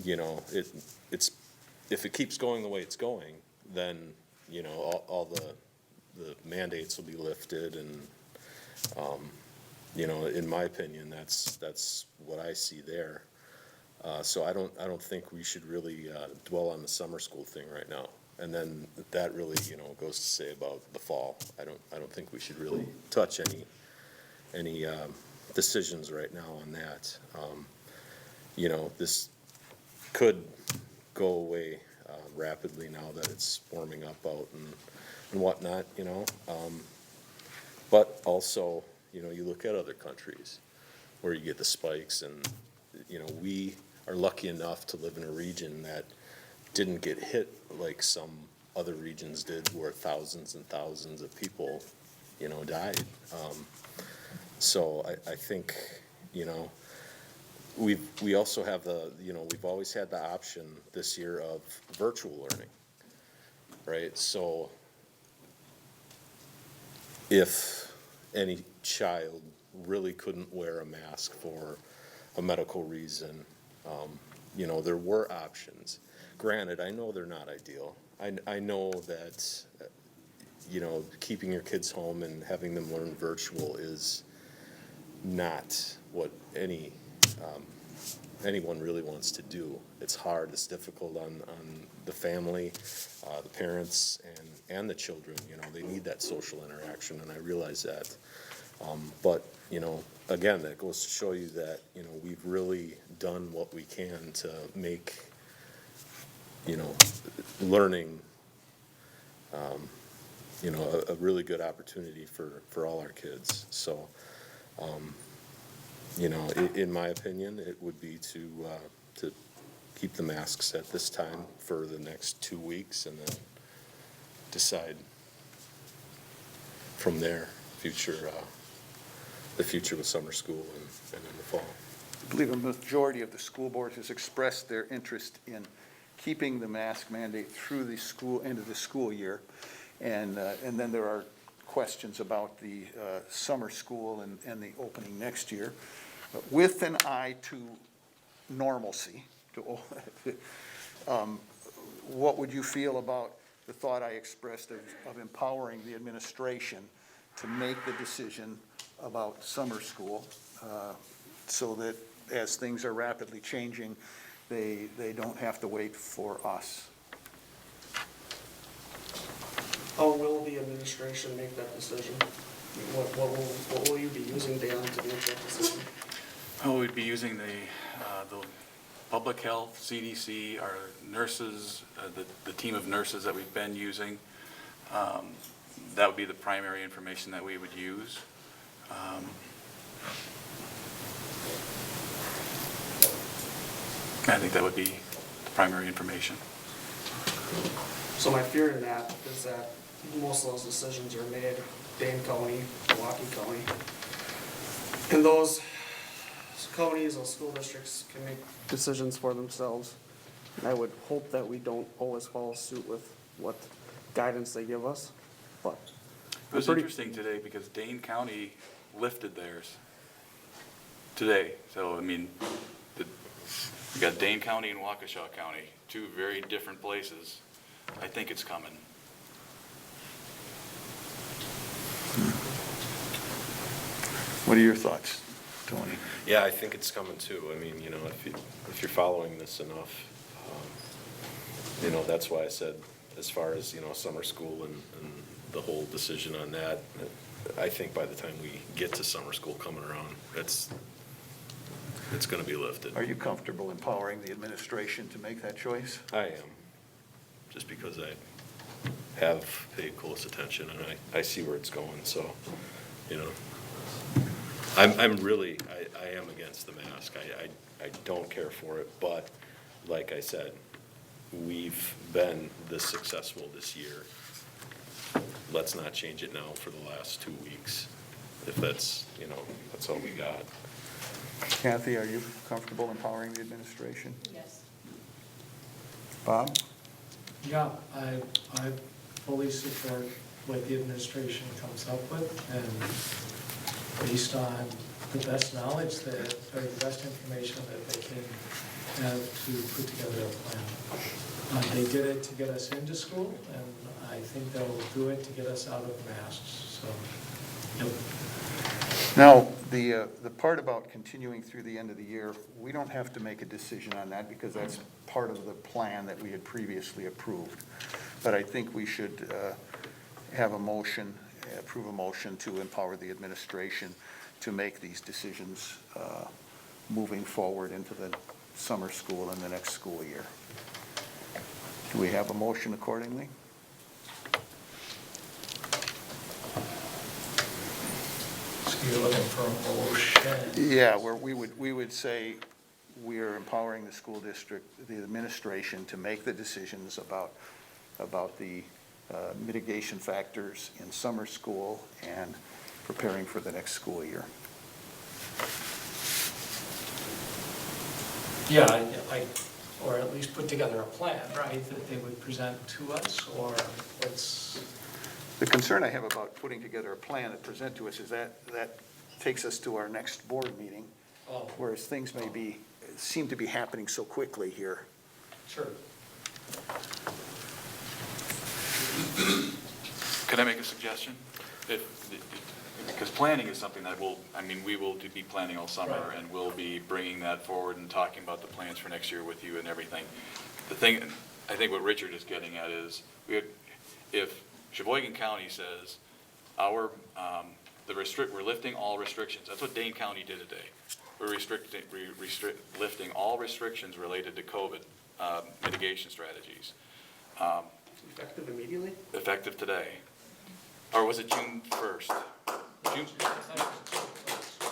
Speaker 17: you know, it's if it keeps going the way it's going, then, you know, all the mandates will be lifted, and You know, in my opinion, that's what I see there. So I don't think we should really dwell on the summer school thing right now. And then that really, you know, goes to say about the fall. I don't think we should really touch any decisions right now on that. You know, this could go away rapidly now that it's warming up out and whatnot, you know. But also, you know, you look at other countries where you get the spikes, and, you know, we are lucky enough to live in a region that didn't get hit like some other regions did, where thousands and thousands of people, you know, died. So I think, you know, we also have you know, we've always had the option this year of virtual learning, right? So if any child really couldn't wear a mask for a medical reason, you know, there were options. Granted, I know they're not ideal. I know that, you know, keeping your kids home and having them learn virtual is not what anyone really wants to do. It's hard, it's difficult on the family, the parents, and the children. You know, they need that social interaction, and I realize that. But, you know, again, that goes to show you that, you know, we've really done what we can to make, you know, learning, you know, a really good opportunity for all our kids. So, you know, in my opinion, it would be to keep the masks at this time for the next 2 weeks, and then decide from there, the future with summer school and in the fall.
Speaker 1: I believe a majority of the school board has expressed their interest in keeping the mask mandate through the end of the school year. And then there are questions about the summer school and the opening next year, with an eye to normalcy. What would you feel about the thought I expressed of empowering the administration to make the decision about summer school, so that as things are rapidly changing, they don't have to wait for us?
Speaker 15: How will the administration make that decision? What will you be using, Dan, to make that decision?
Speaker 4: Oh, we'd be using the public health, CDC, our nurses, the team of nurses that we've been using. That would be the primary information that we would use. I think that would be the primary information.
Speaker 15: So my fear in that is that most of those decisions are made Dane County, Milwaukee County. And those counties, those school districts can make decisions for themselves. And I would hope that we don't always follow suit with what guidance they give us, but.
Speaker 4: It was interesting today because Dane County lifted theirs today. So, I mean, we got Dane County and Waukesha County, two very different places. I think it's coming.
Speaker 1: What are your thoughts, Tony?
Speaker 17: Yeah, I think it's coming too. I mean, you know, if you're following this enough, you know, that's why I said, as far as, you know, summer school and the whole decision on that, I think by the time we get to summer school coming around, it's going to be lifted.
Speaker 1: Are you comfortable empowering the administration to make that choice?
Speaker 17: I am, just because I have paid close attention and I see where it's going. So, you know, I'm really, I am against the mask. I don't care for it, but like I said, we've been this successful this year. Let's not change it now for the last 2 weeks. If that's, you know, that's all we got.
Speaker 1: Kathy, are you comfortable empowering the administration?
Speaker 2: Yes.
Speaker 1: Bob?
Speaker 2: Yeah, I fully support what the administration comes up with, and based on the best knowledge that, or the best information that they can have to put together a plan. They did it to get us into school, and I think they'll do it to get us out of masks, so, yep.
Speaker 1: Now, the part about continuing through the end of the year, we don't have to make a decision on that because that's part of the plan that we had previously approved. But I think we should have a motion, approve a motion to empower the administration to make these decisions moving forward into the summer school and the next school year. Do we have a motion accordingly?
Speaker 2: So you're looking for a motion?
Speaker 1: Yeah, where we would say we are empowering the school district, the administration to make the decisions about the mitigation factors in summer school and preparing for the next school year.
Speaker 2: Yeah, or at least put together a plan, right, that they would present to us, or what's?
Speaker 1: The concern I have about putting together a plan to present to us is that takes us to our next board meeting, whereas things seem to be happening so quickly here.
Speaker 2: Sure.
Speaker 4: Could I make a suggestion? Because planning is something that we will be planning all summer,
Speaker 2: Right.
Speaker 4: and we'll be bringing that forward and talking about the plans for next year with you and everything. The thing, I think what Richard is getting at is, if Sheboygan County says, we're lifting all restrictions, that's what Dane County did today. We're lifting all restrictions related to COVID mitigation strategies.
Speaker 2: Effective immediately?
Speaker 4: Effective today. Or was it June 1st? June?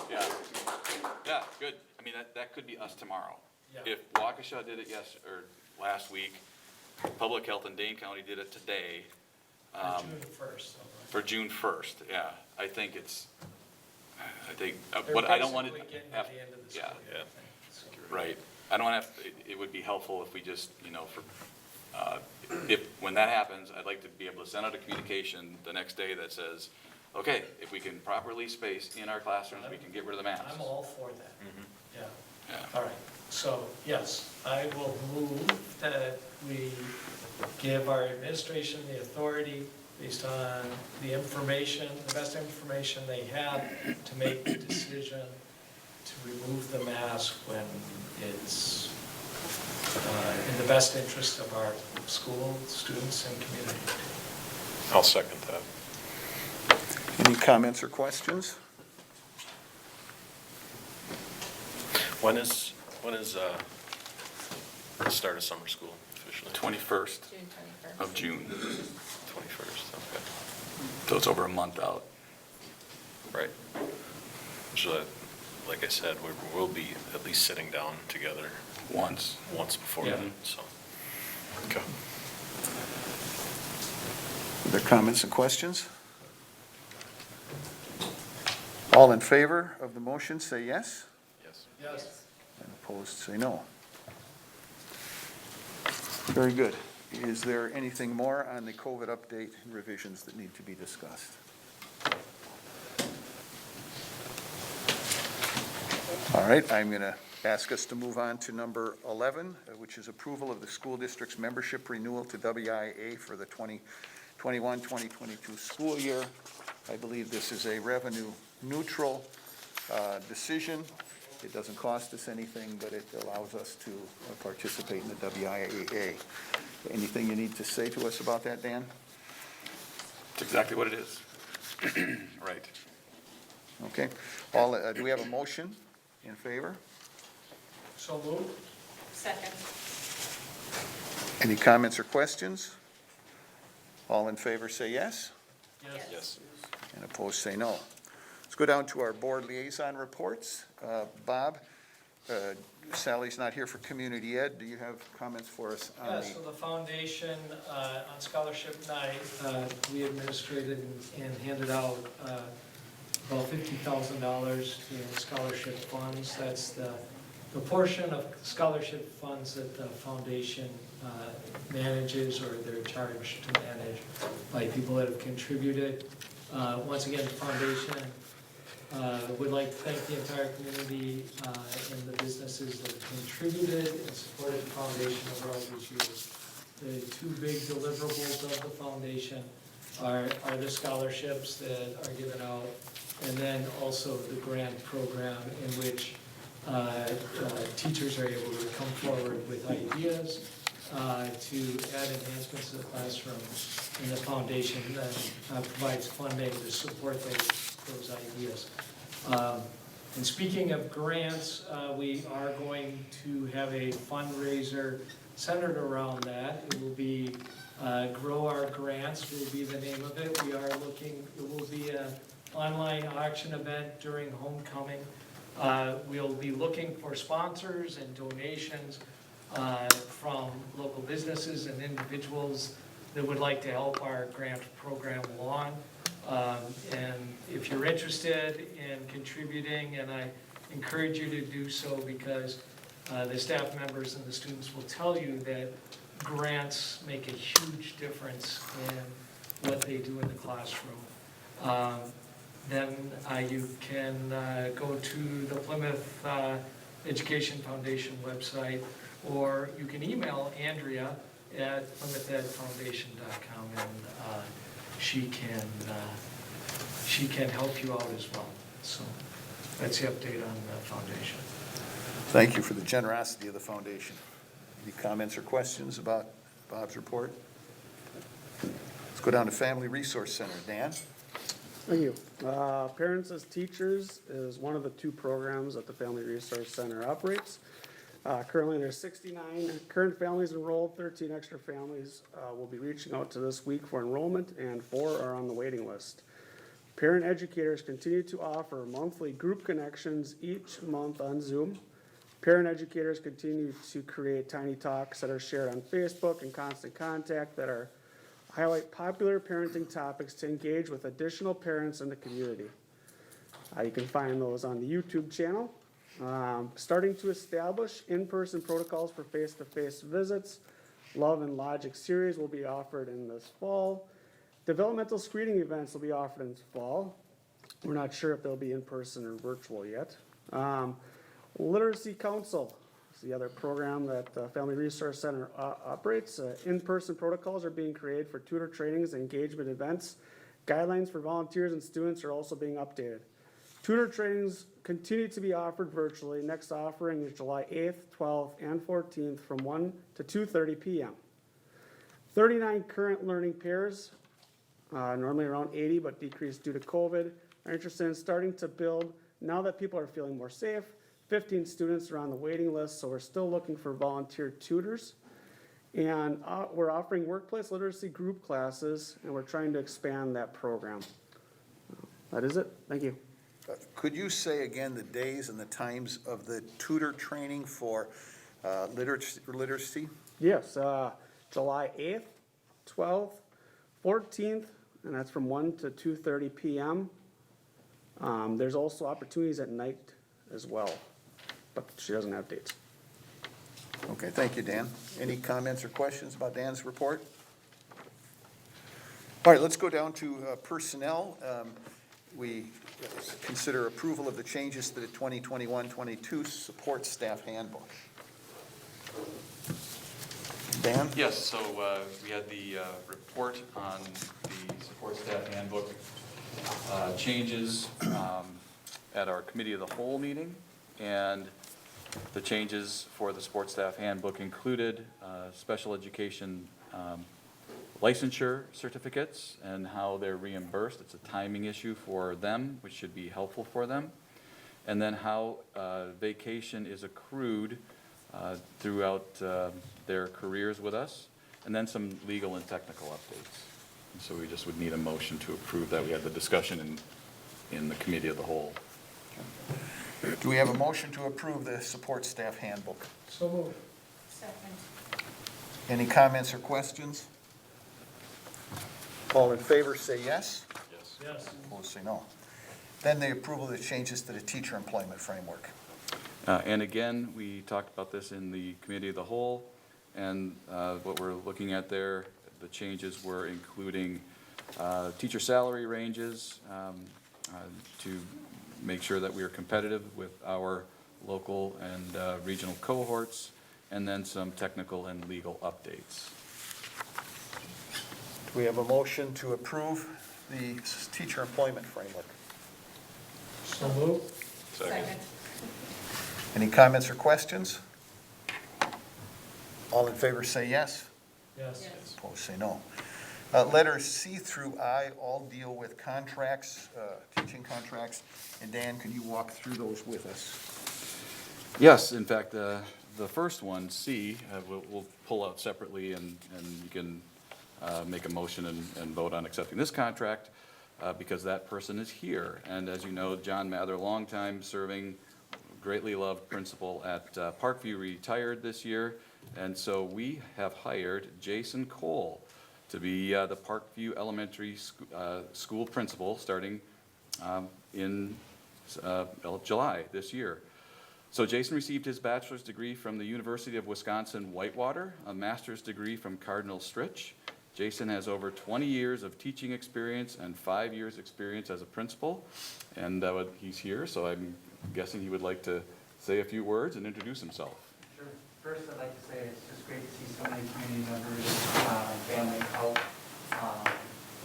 Speaker 4: Yeah. Yeah, good. I mean, that could be us tomorrow.
Speaker 2: Yeah.
Speaker 4: If Waukesha did it last week, Public Health in Dane County did it today.
Speaker 2: June 1st.
Speaker 4: For June 1st, yeah. I think,
Speaker 2: They're
Speaker 4: what I don't want to
Speaker 2: basically getting at the end of the school year, I think, so.
Speaker 4: right. I don't want to it would be helpful if we just, when that happens, I'd like to be able to send out a communication the next day that says, okay, if we can properly space in our classrooms, we can get rid of the masks.
Speaker 2: I'm all for that. Yeah.
Speaker 4: Yeah.
Speaker 2: All right. So, yes, I will move that we give our administration the authority based on the information, the best information they have to make the decision to remove the mask when it's in the best interest of our school, students, and community.
Speaker 17: I'll second that.
Speaker 1: Any comments or questions?
Speaker 17: When is the start of summer school officially?
Speaker 4: 21st
Speaker 9: June 21st.
Speaker 4: of June.
Speaker 17: 21st, okay.
Speaker 4: So it's over a month out.
Speaker 17: Right. So, like I said, we'll be at least sitting down together
Speaker 4: Once.
Speaker 17: before
Speaker 2: Yeah.
Speaker 17: then, so. Okay.
Speaker 1: Other comments and questions? All in favor of the motion, say yes.
Speaker 17: Yes.
Speaker 2: Yes.
Speaker 1: And opposed, say no. Very good. Is there anything more on the COVID update and revisions that need to be discussed? All right, I'm going to ask us to move on to number 11, which is approval of the school district's membership renewal to WIA for the 2021-2022 school year. I believe this is a revenue-neutral decision. It doesn't cost us anything, but it allows us to participate in the WIAA. Anything you need to say to us about that, Dan?
Speaker 4: It's exactly what it is. Right.
Speaker 1: Okay. Do we have a motion in favor?
Speaker 2: So moved.
Speaker 16: Second.
Speaker 1: Any comments or questions? All in favor, say yes.
Speaker 4: Yes.
Speaker 1: And opposed, say no. Let's go down to our board liaison reports. Bob, Sally's not here for community ed. Do you have comments for us on
Speaker 2: Yeah,
Speaker 1: the?
Speaker 2: so the foundation, on scholarship night, we administrated and handed out about $50,000 in scholarship funds. That's the portion of scholarship funds that the foundation manages, or they're charged to manage by people that have contributed. Once again, the foundation would like to thank the entire community and the businesses that have contributed and supported the foundation over all these years. The two big deliverables of the foundation are the scholarships that are given out, and then also the grant program in which teachers are able to come forward with ideas to add enhancements to the classroom, and the foundation then provides funding to support those ideas. And speaking of grants, we are going to have a fundraiser centered around that. It will be Grow Our Grants will be the name of it. We are looking, it will be an online auction event during homecoming. We'll be looking for sponsors and donations from local businesses and individuals that would like to help our grant program along. And if you're interested in contributing, and I encourage you to do so, because the staff members and the students will tell you that grants make a huge difference in what they do in the classroom. Then you can go to the Plymouth Education Foundation website, or you can email Andrea at PlymouthEdFoundation.com, and she can help you out as well. So that's the update on the foundation.
Speaker 1: Thank you for the generosity of the foundation. Any comments or questions about Bob's report? Let's go down to Family Resource Center. Dan?
Speaker 15: Thank you. Parents as Teachers is one of the 2 programs that the Family Resource Center operates. Currently, there's 69 current families enrolled, 13 extra families will be reaching out to this week for enrollment, and 4 are on the waiting list. Parent educators continue to offer monthly group connections each month on Zoom. Parent educators continue to create tiny talks that are shared on Facebook and Constant Contact that are highlight popular parenting topics to engage with additional parents in the community. You can find those on the YouTube channel. Starting to establish in-person protocols for face-to-face visits. Love and Logic series will be offered in this fall. Developmental screening events will be offered in this fall. We're not sure if they'll be in person or virtual yet. Literacy Council is the other program that the Family Resource Center operates. In-person protocols are being created for tutor trainings, engagement events. Guidelines for volunteers and students are also being updated. Tutor trainings continue to be offered virtually. Next offering is July 8th, 12th, and 14th from 1 to 2:30 p.m. 39 current learning pairs, normally around 80 but decreased due to COVID, are interested in starting to build now that people are feeling more safe. 15 students are on the waiting list, so we're still looking for volunteer tutors. And we're offering workplace literacy group classes, and we're trying to expand that program. That is it. Thank you.
Speaker 1: Could you say again the days and the times of the tutor training for literacy?
Speaker 15: Yes, July 8th, 12th, 14th, and that's from 1 to 2:30 p.m. There's also opportunities at night as well, but she doesn't have dates.
Speaker 1: Okay, thank you, Dan. Any comments or questions about Dan's report? All right, let's go down to personnel. We consider approval of the changes to the 2021-22 support staff handbook. Dan?
Speaker 4: Yes, so we had the report on the support staff handbook changes at our committee of the whole meeting, and the changes for the support staff handbook included special education licensure certificates and how they're reimbursed. It's a timing issue for them, which should be helpful for them. And then how vacation is accrued throughout their careers with us, and then some legal and technical updates. And so we just would need a motion to approve that. We had the discussion in the committee of the whole.
Speaker 1: Do we have a motion to approve the support staff handbook?
Speaker 2: So moved.
Speaker 5: Second.
Speaker 1: Any comments or questions? All in favor, say yes.
Speaker 4: Yes.
Speaker 2: Yes.
Speaker 1: Opposed, say no. Then the approval of the changes to the teacher employment framework.
Speaker 4: And again, we talked about this in the committee of the whole, and what we're looking at there, the changes were including teacher salary ranges to make sure that we are competitive with our local and regional cohorts, and then some technical and legal updates.
Speaker 1: Do we have a motion to approve the teacher employment framework?
Speaker 2: So moved.
Speaker 5: Second.
Speaker 1: Any comments or questions? All in favor say yes.
Speaker 2: Yes.
Speaker 1: Opposed say no. Letters C through I all deal with contracts, teaching contracts. And Dan, can you walk through those with us?
Speaker 4: Yes, in fact, the first one, C, we'll pull out separately, and you can make a motion and vote on accepting this contract, because that person is here. And as you know, John Mather, longtime serving, greatly loved principal at Parkview, retired this year. And so we have hired Jason Cole to be the Parkview Elementary School principal starting in July this year. So Jason received his bachelor's degree from the University of Wisconsin-Whitewater, a master's degree from Cardinal Stritch. Jason has over 20 years of teaching experience and 5 years experience as a principal. And he's here, so I'm guessing he would like to say a few words and introduce himself.
Speaker 18: Sure. First, I'd like to say it's just great to see so many community members, family out.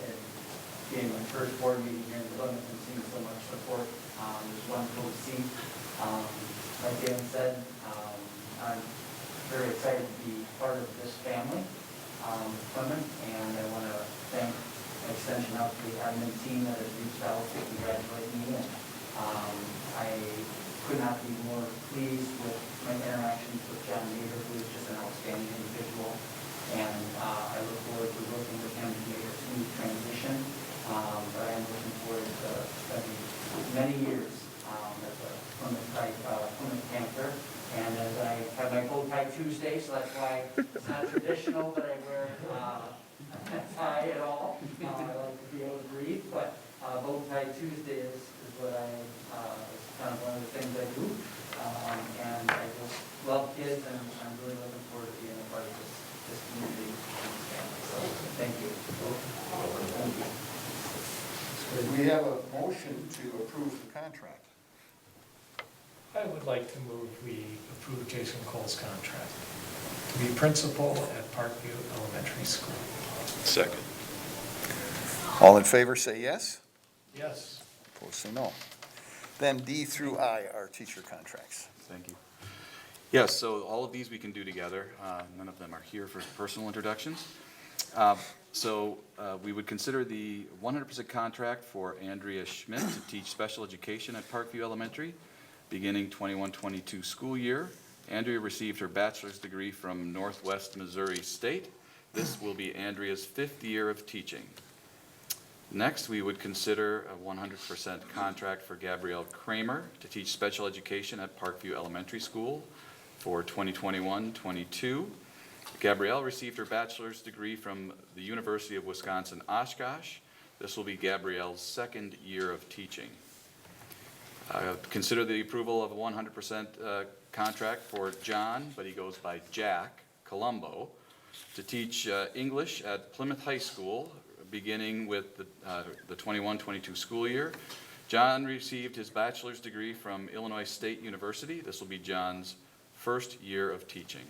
Speaker 18: And being my first board meeting here in Plymouth and seeing so much support, it's wonderful to see. Like Dan said, I'm very excited to be part of this family, Plymouth, and I want to thank extension out to the admin team that has reached out to congratulate me. And I could not be more pleased with my interactions with John Mater, who is just an outstanding individual. And I look forward to working with him to make a smooth transition. But I am looking forward to spending many years as a Plymouth Panther. And as I have my bow tie Tuesday, so that's why it's not traditional that I wear a tie at all. I like to be able to breathe, but bow tie Tuesday is what is kind of one of the things I do. And I just love kids, and I'm really looking forward to being a part of this community and this family. So thank you. Thank you.
Speaker 1: We have a motion to approve the contract.
Speaker 2: I would like to move we approve Jason Cole's contract to be principal at Parkview Elementary School.
Speaker 17: Second.
Speaker 1: All in favor say yes.
Speaker 2: Yes.
Speaker 1: Opposed say no. Then D through I are teacher contracts.
Speaker 4: Thank you. Yes, so all of these we can do together. None of them are here for personal introductions. So we would consider the 100% contract for Andrea Schmidt to teach special education at Parkview Elementary, beginning 21-22 school year. Andrea received her bachelor's degree from Northwest Missouri State. This will be Andrea's 5th year of teaching. Next, we would consider a 100% contract for Gabrielle Kramer to teach special education at Parkview Elementary School for 2021-22. Gabrielle received her bachelor's degree from the University of Wisconsin-Oshkosh. This will be Gabrielle's 2nd year of teaching. Consider the approval of a 100% contract for John, but he goes by Jack Colombo, to teach English at Plymouth High School, beginning with the 21-22 school year. John received his bachelor's degree from Illinois State University. This will be John's 1st year of teaching.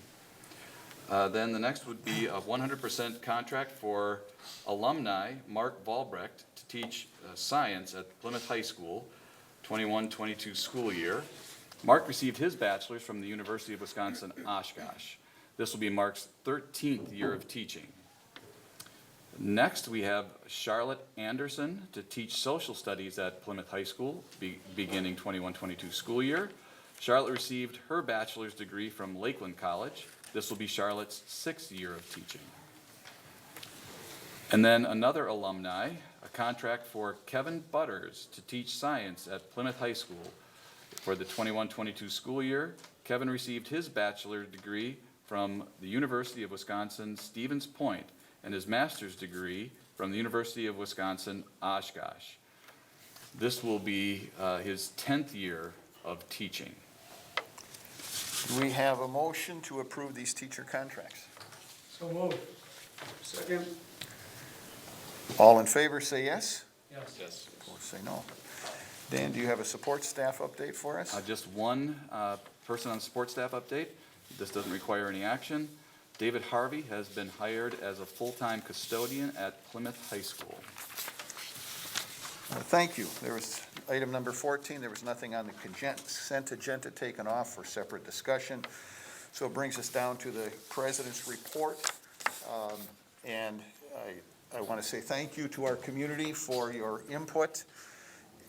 Speaker 4: Then the next would be a 100% contract for alumni Mark Valbrecht to teach science at Plymouth High School, 21-22 school year. Mark received his bachelor's from the University of Wisconsin-Oshkosh. This will be Mark's 13th year of teaching. Next, we have Charlotte Anderson to teach social studies at Plymouth High School, beginning 21-22 school year. Charlotte received her bachelor's degree from Lakeland College. This will be Charlotte's 6th year of teaching. And then another alumni, a contract for Kevin Butters to teach science at Plymouth High School for the 21-22 school year. Kevin received his bachelor's degree from the University of Wisconsin-Stevens Point and his master's degree from the University of Wisconsin-Oshkosh. This will be his 10th year of teaching.
Speaker 1: Do we have a motion to approve these teacher contracts?
Speaker 2: So moved.
Speaker 15: Second.
Speaker 1: All in favor say yes.
Speaker 2: Yes.
Speaker 4: Yes.
Speaker 1: Opposed say no. Dan, do you have a support staff update for us?
Speaker 4: Just one person on support staff update. This doesn't require any action. David Harvey has been hired as a full-time custodian at Plymouth High School.
Speaker 1: Thank you. There was item number 14. There was nothing on the consent agenda taken off for separate discussion. So it brings us down to the president's report. And I want to say thank you to our community for your input.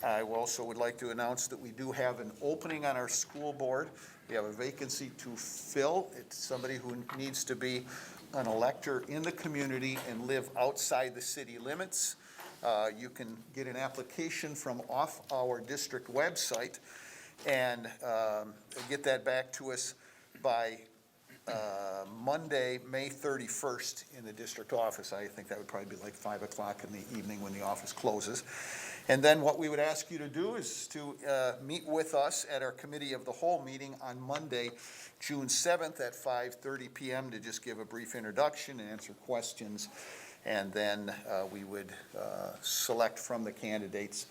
Speaker 1: I also would like to announce that we do have an opening on our school board. We have a vacancy to fill. It's somebody who needs to be an elector in the community and live outside the city limits. You can get an application from off our district website and get that back to us by Monday, May 31st in the district office. I think that would probably be like 5 o'clock in the evening when the office closes. And then what we would ask you to do is to meet with us at our Committee of the Whole meeting on Monday, June 7th at 5:30 p.m. to just give a brief introduction and answer questions. And then we would select from the candidates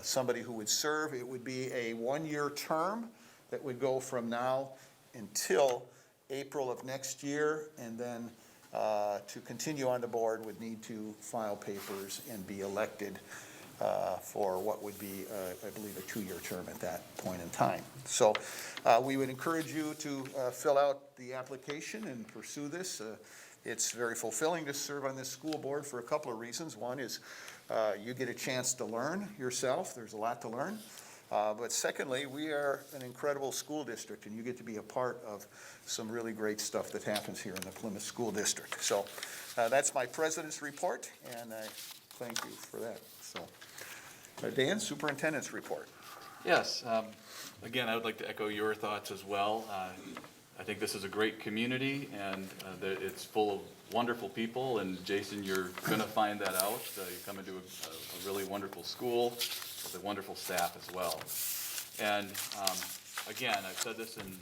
Speaker 1: somebody who would serve. It would be a one-year term that would go from now until April of next year, and then to continue on the board would need to file papers and be elected for what would be, I believe, a two-year term at that point in time. So we would encourage you to fill out the application and pursue this. It's very fulfilling to serve on this school board for a couple of reasons. One is you get a chance to learn yourself. There's a lot to learn. But secondly, we are an incredible school district, and you get to be a part of some really great stuff that happens here in the Plymouth School District. So that's my president's report, and I thank you for that. So, Dan, superintendent's report.
Speaker 4: Yes, again, I would like to echo your thoughts as well. I think this is a great community, and it's full of wonderful people, and Jason, you're going to find that out. You come into a really wonderful school with a wonderful staff as well. And again, I've said this in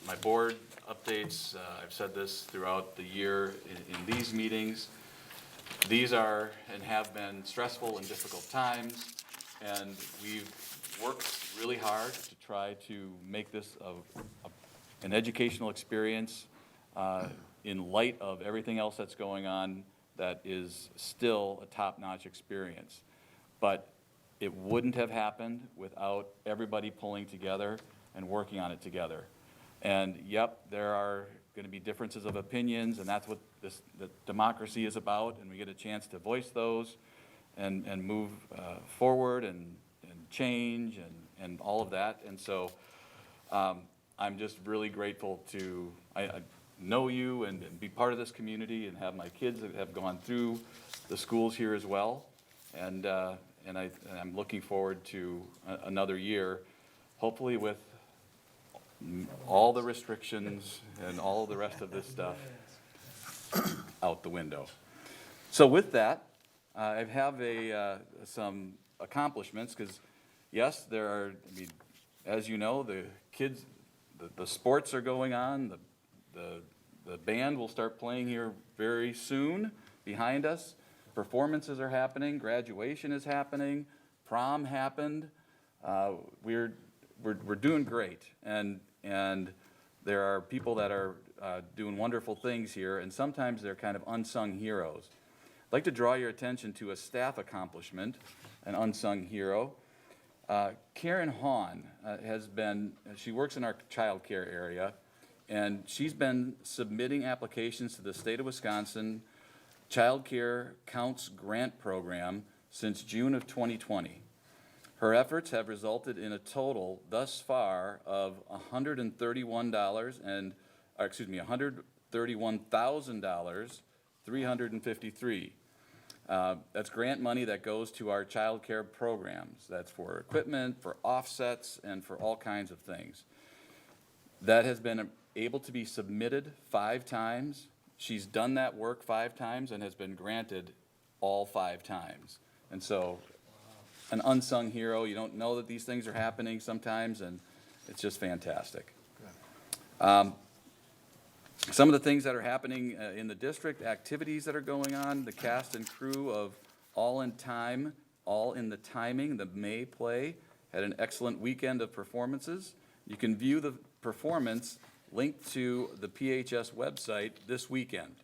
Speaker 4: my board updates, I've said this throughout the year in these meetings. These are and have been stressful and difficult times, and we've worked really hard to try to make this an educational experience in light of everything else that's going on that is still a top-notch experience. But it wouldn't have happened without everybody pulling together and working on it together. And yep, there are going to be differences of opinions, and that's what the democracy is about, and we get a chance to voice those and move forward and change and all of that. And so I'm just really grateful to I know you and be part of this community and have my kids that have gone through the schools here as well. And I'm looking forward to another year, hopefully with all the restrictions and all the rest of this stuff out the window. So with that, I have some accomplishments, because yes, there are, I mean, as you know, the kids, the sports are going on, the band will start playing here very soon behind us. Performances are happening, graduation is happening, prom happened. We're doing great, and there are people that are doing wonderful things here, and sometimes they're kind of unsung heroes. I'd like to draw your attention to a staff accomplishment, an unsung hero. Karen Hahn she works in our child care area, and she's been submitting applications to the state of Wisconsin Child Care Counts Grant Program since June of 2020. Her efforts have resulted in a total thus far of $131,353. That's grant money that goes to our child care programs. That's for equipment, for offsets, and for all kinds of things. That has been able to be submitted 5 times. She's done that work 5 times and has been granted all 5 times. And so, an unsung hero. You don't know that these things are happening sometimes, and it's just fantastic. Some of the things that are happening in the district, activities that are going on, the cast and crew of All in Time, All in the Timing, the May play, had an excellent weekend of performances. You can view the performance linked to the PHS website this weekend.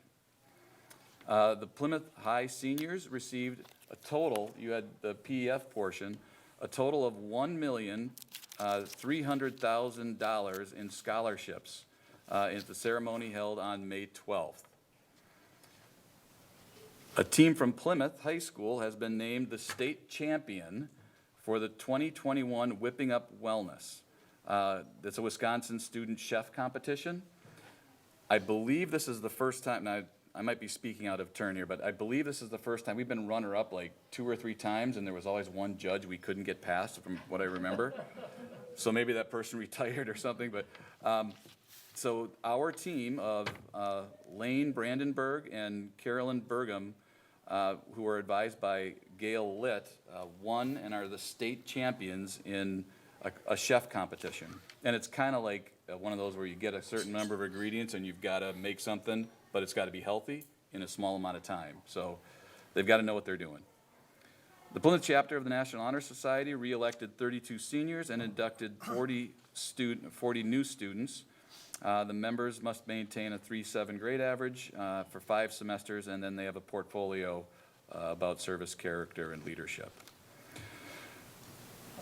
Speaker 4: The Plymouth High seniors received a total, you had the PEF portion, a total of $1,300,000 in scholarships at the ceremony held on May 12th. A team from Plymouth High School has been named the state champion for the 2021 Whipping Up Wellness. That's a Wisconsin student chef competition. I believe this is the first time, now I might be speaking out of turn here, but I believe this is the first time. We've been runner-up like 2 or 3 times, and there was always one judge we couldn't get past, from what I remember. So maybe that person retired or something, but, so our team of Lane Brandenburg and Carolyn Burgum, who are advised by Gail Litt, won and are the state champions in a chef competition. And it's kind of like one of those where you get a certain number of ingredients and you've got to make something, but it's got to be healthy in a small amount of time. So they've got to know what they're doing. The Plymouth chapter of the National Honor Society re-elected 32 seniors and inducted 40 new students. The members must maintain a 3.7 grade average for 5 semesters, and then they have a portfolio about service character and leadership.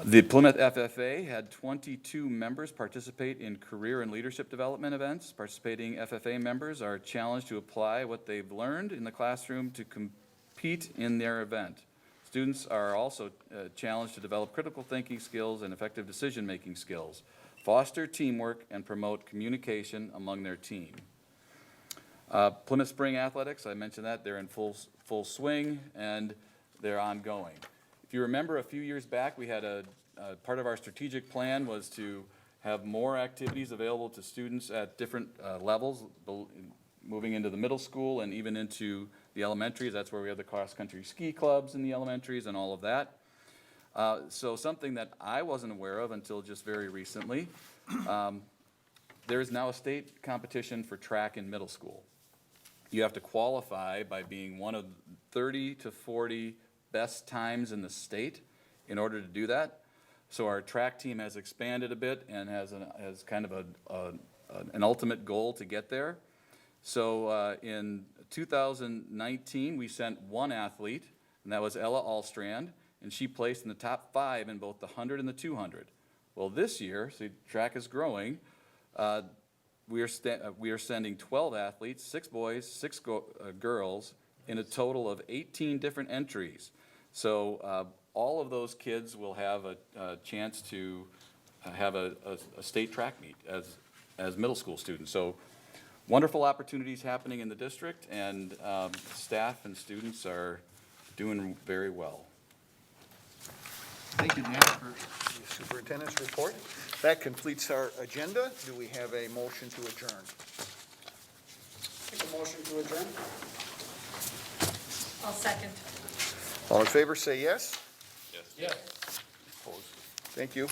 Speaker 4: The Plymouth FFA had 22 members participate in career and leadership development events. Participating FFA members are challenged to apply what they've learned in the classroom to compete in their event. Students are also challenged to develop critical thinking skills and effective decision-making skills, foster teamwork, and promote communication among their team. Plymouth Spring Athletics, I mentioned that, they're in full swing, and they're ongoing. If you remember, a few years back, we had part of our strategic plan was to have more activities available to students at different levels, moving into the middle school and even into the elementaries. That's where we have the cross-country ski clubs in the elementaries and all of that. So something that I wasn't aware of until just very recently, there is now a state competition for track in middle school. You have to qualify by being one of 30 to 40 best times in the state in order to do that. So our track team has expanded a bit and has kind of an ultimate goal to get there. So in 2019, we sent 1 athlete, and that was Ella Allstrand, and she placed in the top 5 in both the 100 and the 200. Well, this year, so track is growing, we are sending 12 athletes, 6 boys, 6 girls, in a total of 18 different entries. So all of those kids will have a chance to have a state track meet as middle school students. So wonderful opportunities happening in the district, and staff and students are doing very well.
Speaker 1: Thank you, Dan, for the superintendent's report. That completes our agenda. Do we have a motion to adjourn?
Speaker 15: Take a motion to adjourn?
Speaker 6: I'll second.
Speaker 1: All in favor, say yes.
Speaker 12: Yes.
Speaker 1: Opposed? Thank you.